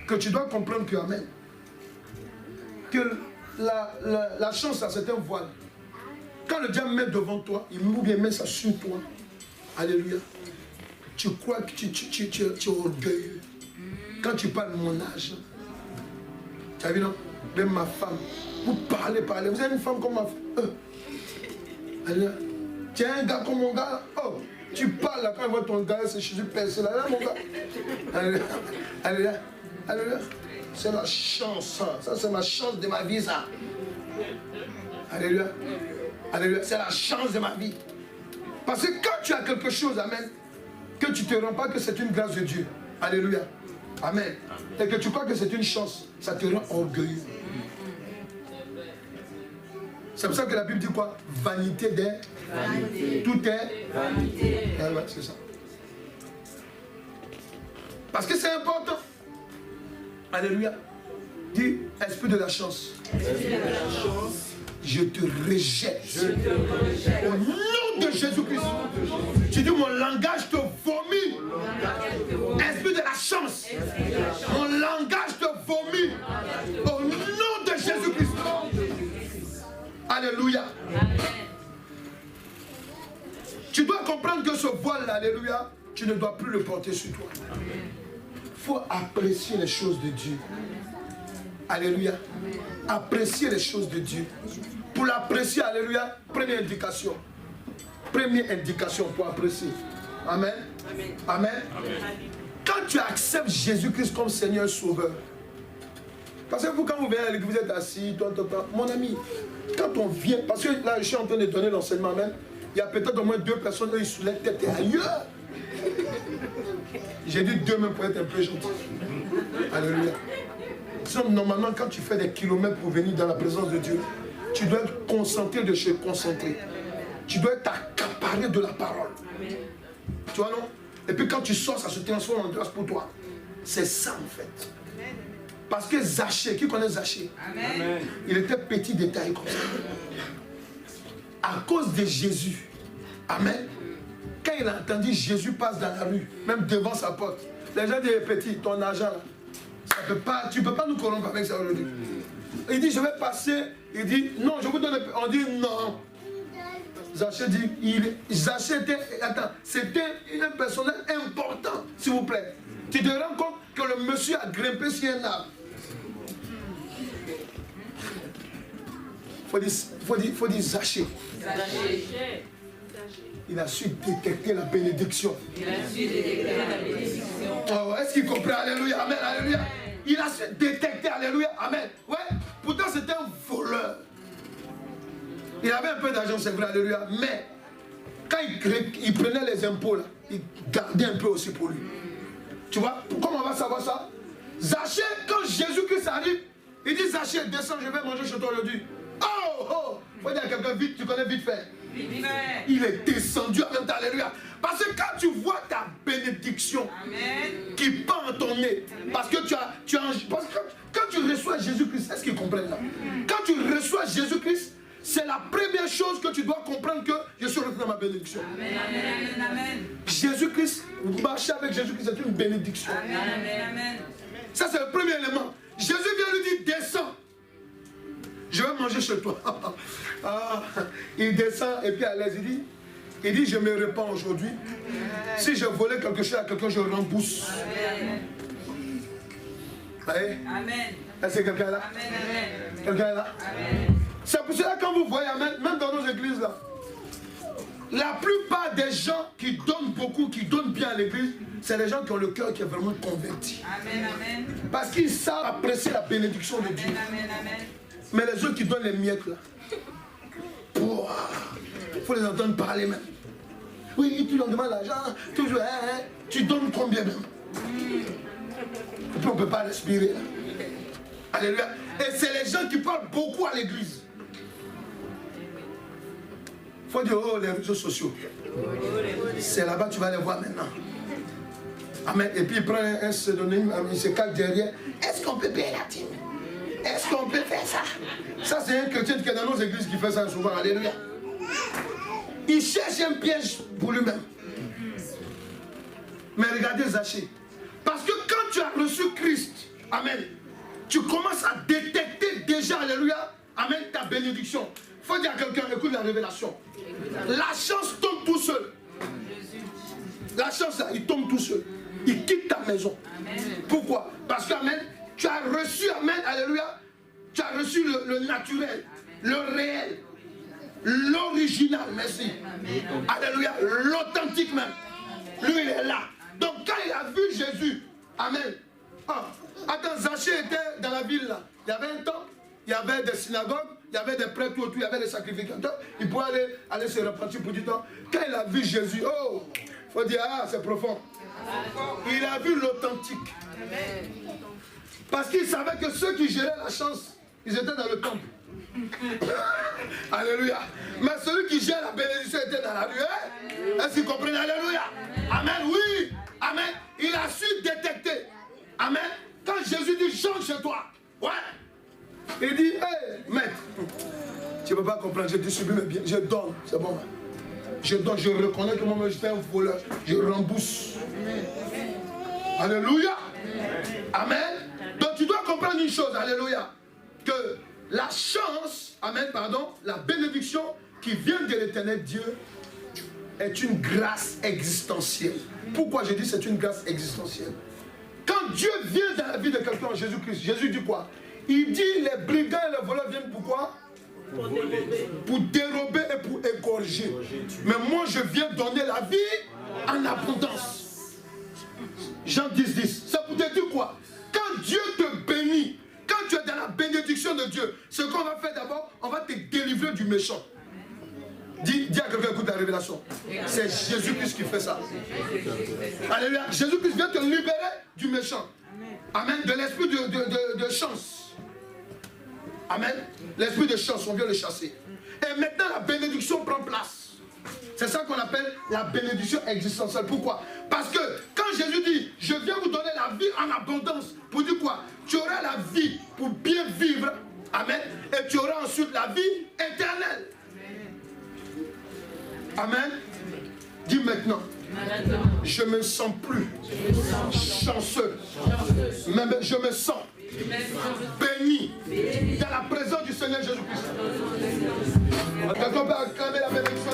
que tu dois comprendre que, amen, que la chance, c'est un voile. Quand le diable met devant toi, il met ça sur toi. Alléluia. Tu crois que tu es orgueilleux. Quand tu parles de mon âge, tu as vu, non? Même ma femme, vous parlez. Vous avez une femme comme ma femme. Alléluia. Tu es un gars comme mon gars. Oh, tu parles là, quand elle voit ton gars, c'est Jésus percé là, mon gars. Alléluia. Alléluia. Alléluia. C'est la chance. Ça, c'est ma chance de ma vie, ça. Alléluia. Alléluia. C'est la chance de ma vie. Parce que quand tu as quelque chose, amen, que tu ne te rends pas que c'est une grâce de Dieu. Alléluia. Amen. Et que tu crois que c'est une chance, ça te rend orgueilleux. C'est pour ça que la Bible dit quoi? Vanité des... Vanité. Tout est... Vanité. Ouais, c'est ça. Parce que c'est important. Alléluia. Dis, esprit de la chance. Esprit de la chance. Je te rejette. Au nom de Jésus-Christ. Tu dis, mon langage te vomit. Esprit de la chance. Mon langage te vomit. Au nom de Jésus-Christ. Alléluia. Tu dois comprendre que ce voile, alléluia, tu ne dois plus le porter sur toi. Il faut apprécier les choses de Dieu. Alléluia. Apprécier les choses de Dieu. Pour l'apprécier, alléluia, première indication. Première indication pour apprécier. Amen. Amen. Quand tu acceptes Jésus-Christ comme Seigneur et Sauveur, parce que vous, quand vous venez à l'église, vous êtes assis, mon ami, quand on vient, parce que là, je suis en train de donner l'enseignement même, il y a peut-être au moins 2 personnes, eux, ils soulèvent tête et ailleurs. J'ai dit 2 même pour être un peu gentil. Alléluia. Sinon, normalement, quand tu fais des kilomètres pour venir dans la présence de Dieu, tu dois être concentré de chez concentré. Tu dois être accaparé de la parole. Tu vois, non? Et puis quand tu sors, ça se transforme en grâce pour toi. C'est ça, en fait. Parce que Zachée, qui connaît Zachée? Amen. Il était petit de taille comme ça. À cause de Jésus. Amen. Quand il a entendu Jésus passe dans la rue, même devant sa porte, les gens disent, petit, ton argent là, ça peut pas, tu ne peux pas nous corrompre avec ça aujourd'hui. Il dit, je vais passer. Il dit, non, je vous donne. On dit, non. Zachée dit, Zachée était, attends, c'était un personnage important, s'il vous plaît. Tu te rends compte que le monsieur a grimpé sur un arbre. Il faut dire Zachée. Il a su détecter la bénédiction. Oh, est-ce qu'il comprend? Alléluia, amen, alléluia. Il a su détecter, alléluia, amen. Ouais, pourtant c'était un voleur. Il avait un peu d'argent, c'est vrai, alléluia. Mais quand il prenait les impôts, là, il gardait un peu aussi pour lui. Tu vois, comment on va savoir ça? Zachée, quand Jésus-Christ arrive, il dit, Zachée, descends, je vais manger chez toi aujourd'hui. Oh, faut dire à quelqu'un vite, tu connais vite fait. Il est descendu en même temps, alléluia. Parce que quand tu vois ta bénédiction, amen, qui pend en ton nez, parce que parce que quand tu reçois Jésus-Christ, est-ce qu'ils comprennent là? Quand tu reçois Jésus-Christ, c'est la première chose que tu dois comprendre, que je suis rentré dans ma bénédiction. Amen, amen. Jésus-Christ, marcher avec Jésus-Christ, c'est une bénédiction. Amen, amen. Ça, c'est le premier élément. Jésus vient lui dire, descends. Je vais manger chez toi. Ah, il descend et puis à l'aise, Il dit, je me répands aujourd'hui. Si je volais quelque chose à quelqu'un, je rembourse. Amen. Est-ce que quelqu'un est là? Quelqu'un est là? C'est pour cela quand vous voyez, amen, même dans nos églises là, la plupart des gens qui donnent beaucoup, qui donnent bien à l'église, c'est les gens qui ont le cœur qui est vraiment converti. Parce qu'ils savent apprécier la bénédiction de Dieu. Mais les autres qui donnent les miettes là, il faut les entendre parler même. Oui, tu leur demandes l'argent, toujours, tu donnes combien même? Et puis on ne peut pas respirer. Alléluia. Et c'est les gens qui parlent beaucoup à l'église. Il faut dire, oh, les réseaux sociaux. C'est là-bas que tu vas les voir maintenant. Amen. Et puis il prend un pseudonyme, il se cache derrière. Est-ce qu'on peut payer la dîme? Est-ce qu'on peut faire ça? Ça, c'est un chrétien qui est dans nos églises qui fait ça souvent. Alléluia. Il cherche un piège pour lui-même. Mais regardez Zachée. Parce que quand tu as reçu Christ, amen, tu commences à détecter déjà, alléluia, amen, ta bénédiction. Il faut dire à quelqu'un, écoute la révélation. La chance tombe tout seul. La chance, là, il tombe tout seul. Il quitte ta maison. Pourquoi? Parce que, amen, tu as reçu, amen, alléluia, tu as reçu le naturel, le réel, l'original, merci. Alléluia, l'authentique même. Lui, il est là. Donc, quand il a vu Jésus, amen. Attends, Zachée était dans la ville là. Il y avait un temps, il y avait des synagogues, il y avait des prêtres autour, il y avait des sacrificateurs. Il pouvait aller se repentir pour du temps. Quand il a vu Jésus, oh, il faut dire, ah, c'est profond. Il a vu l'authentique. Parce qu'il savait que ceux qui géraient la chance, ils étaient dans le temple. Alléluia. Mais celui qui gère la bénédiction était dans la rue. Est-ce qu'il comprend? Alléluia. Amen. Oui. Amen. Il a su détecter. Amen. Quand Jésus dit, change chez toi. Ouais. Il dit, hey, maître, tu ne peux pas comprendre, je distribue mes biens, je donne, c'est bon. Je donne, je reconnais que moi j'étais un voleur, je rembourse. Alléluia. Amen. Donc tu dois comprendre une chose, alléluia, que la chance, amen, pardon, la bénédiction qui vient de l'éternel Dieu est une grâce existentielle. Pourquoi je dis c'est une grâce existentielle? Quand Dieu vient dans la vie de quelqu'un, Jésus-Christ, Jésus dit quoi? Il dit les brigands et les voleurs viennent pourquoi? Pour dérober et pour égorger. Mais moi je viens donner la vie en abondance. Jean 10:10. Ça peut te dire quoi? Quand Dieu te bénit, quand tu es dans la bénédiction de Dieu, ce qu'on va faire d'abord, on va te délivrer du méchant. Dis à quelqu'un, écoute la révélation. C'est Jésus-Christ qui fait ça. Alléluia. Jésus-Christ vient te libérer du méchant. Amen. De l'esprit de chance. Amen. L'esprit de chance, on vient le chasser. Et maintenant, la bénédiction prend place. C'est ça qu'on appelle la bénédiction existentielle. Pourquoi? Parce que quand Jésus dit, je viens vous donner la vie en abondance, pour dire quoi? Tu auras la vie pour bien vivre. Amen. Et tu auras ensuite la vie éternelle. Amen. Dis maintenant. Je me sens plus chanceux. Même je me sens béni dans la présence du Seigneur Jésus-Christ. Quelqu'un peut acclamer la bénédiction.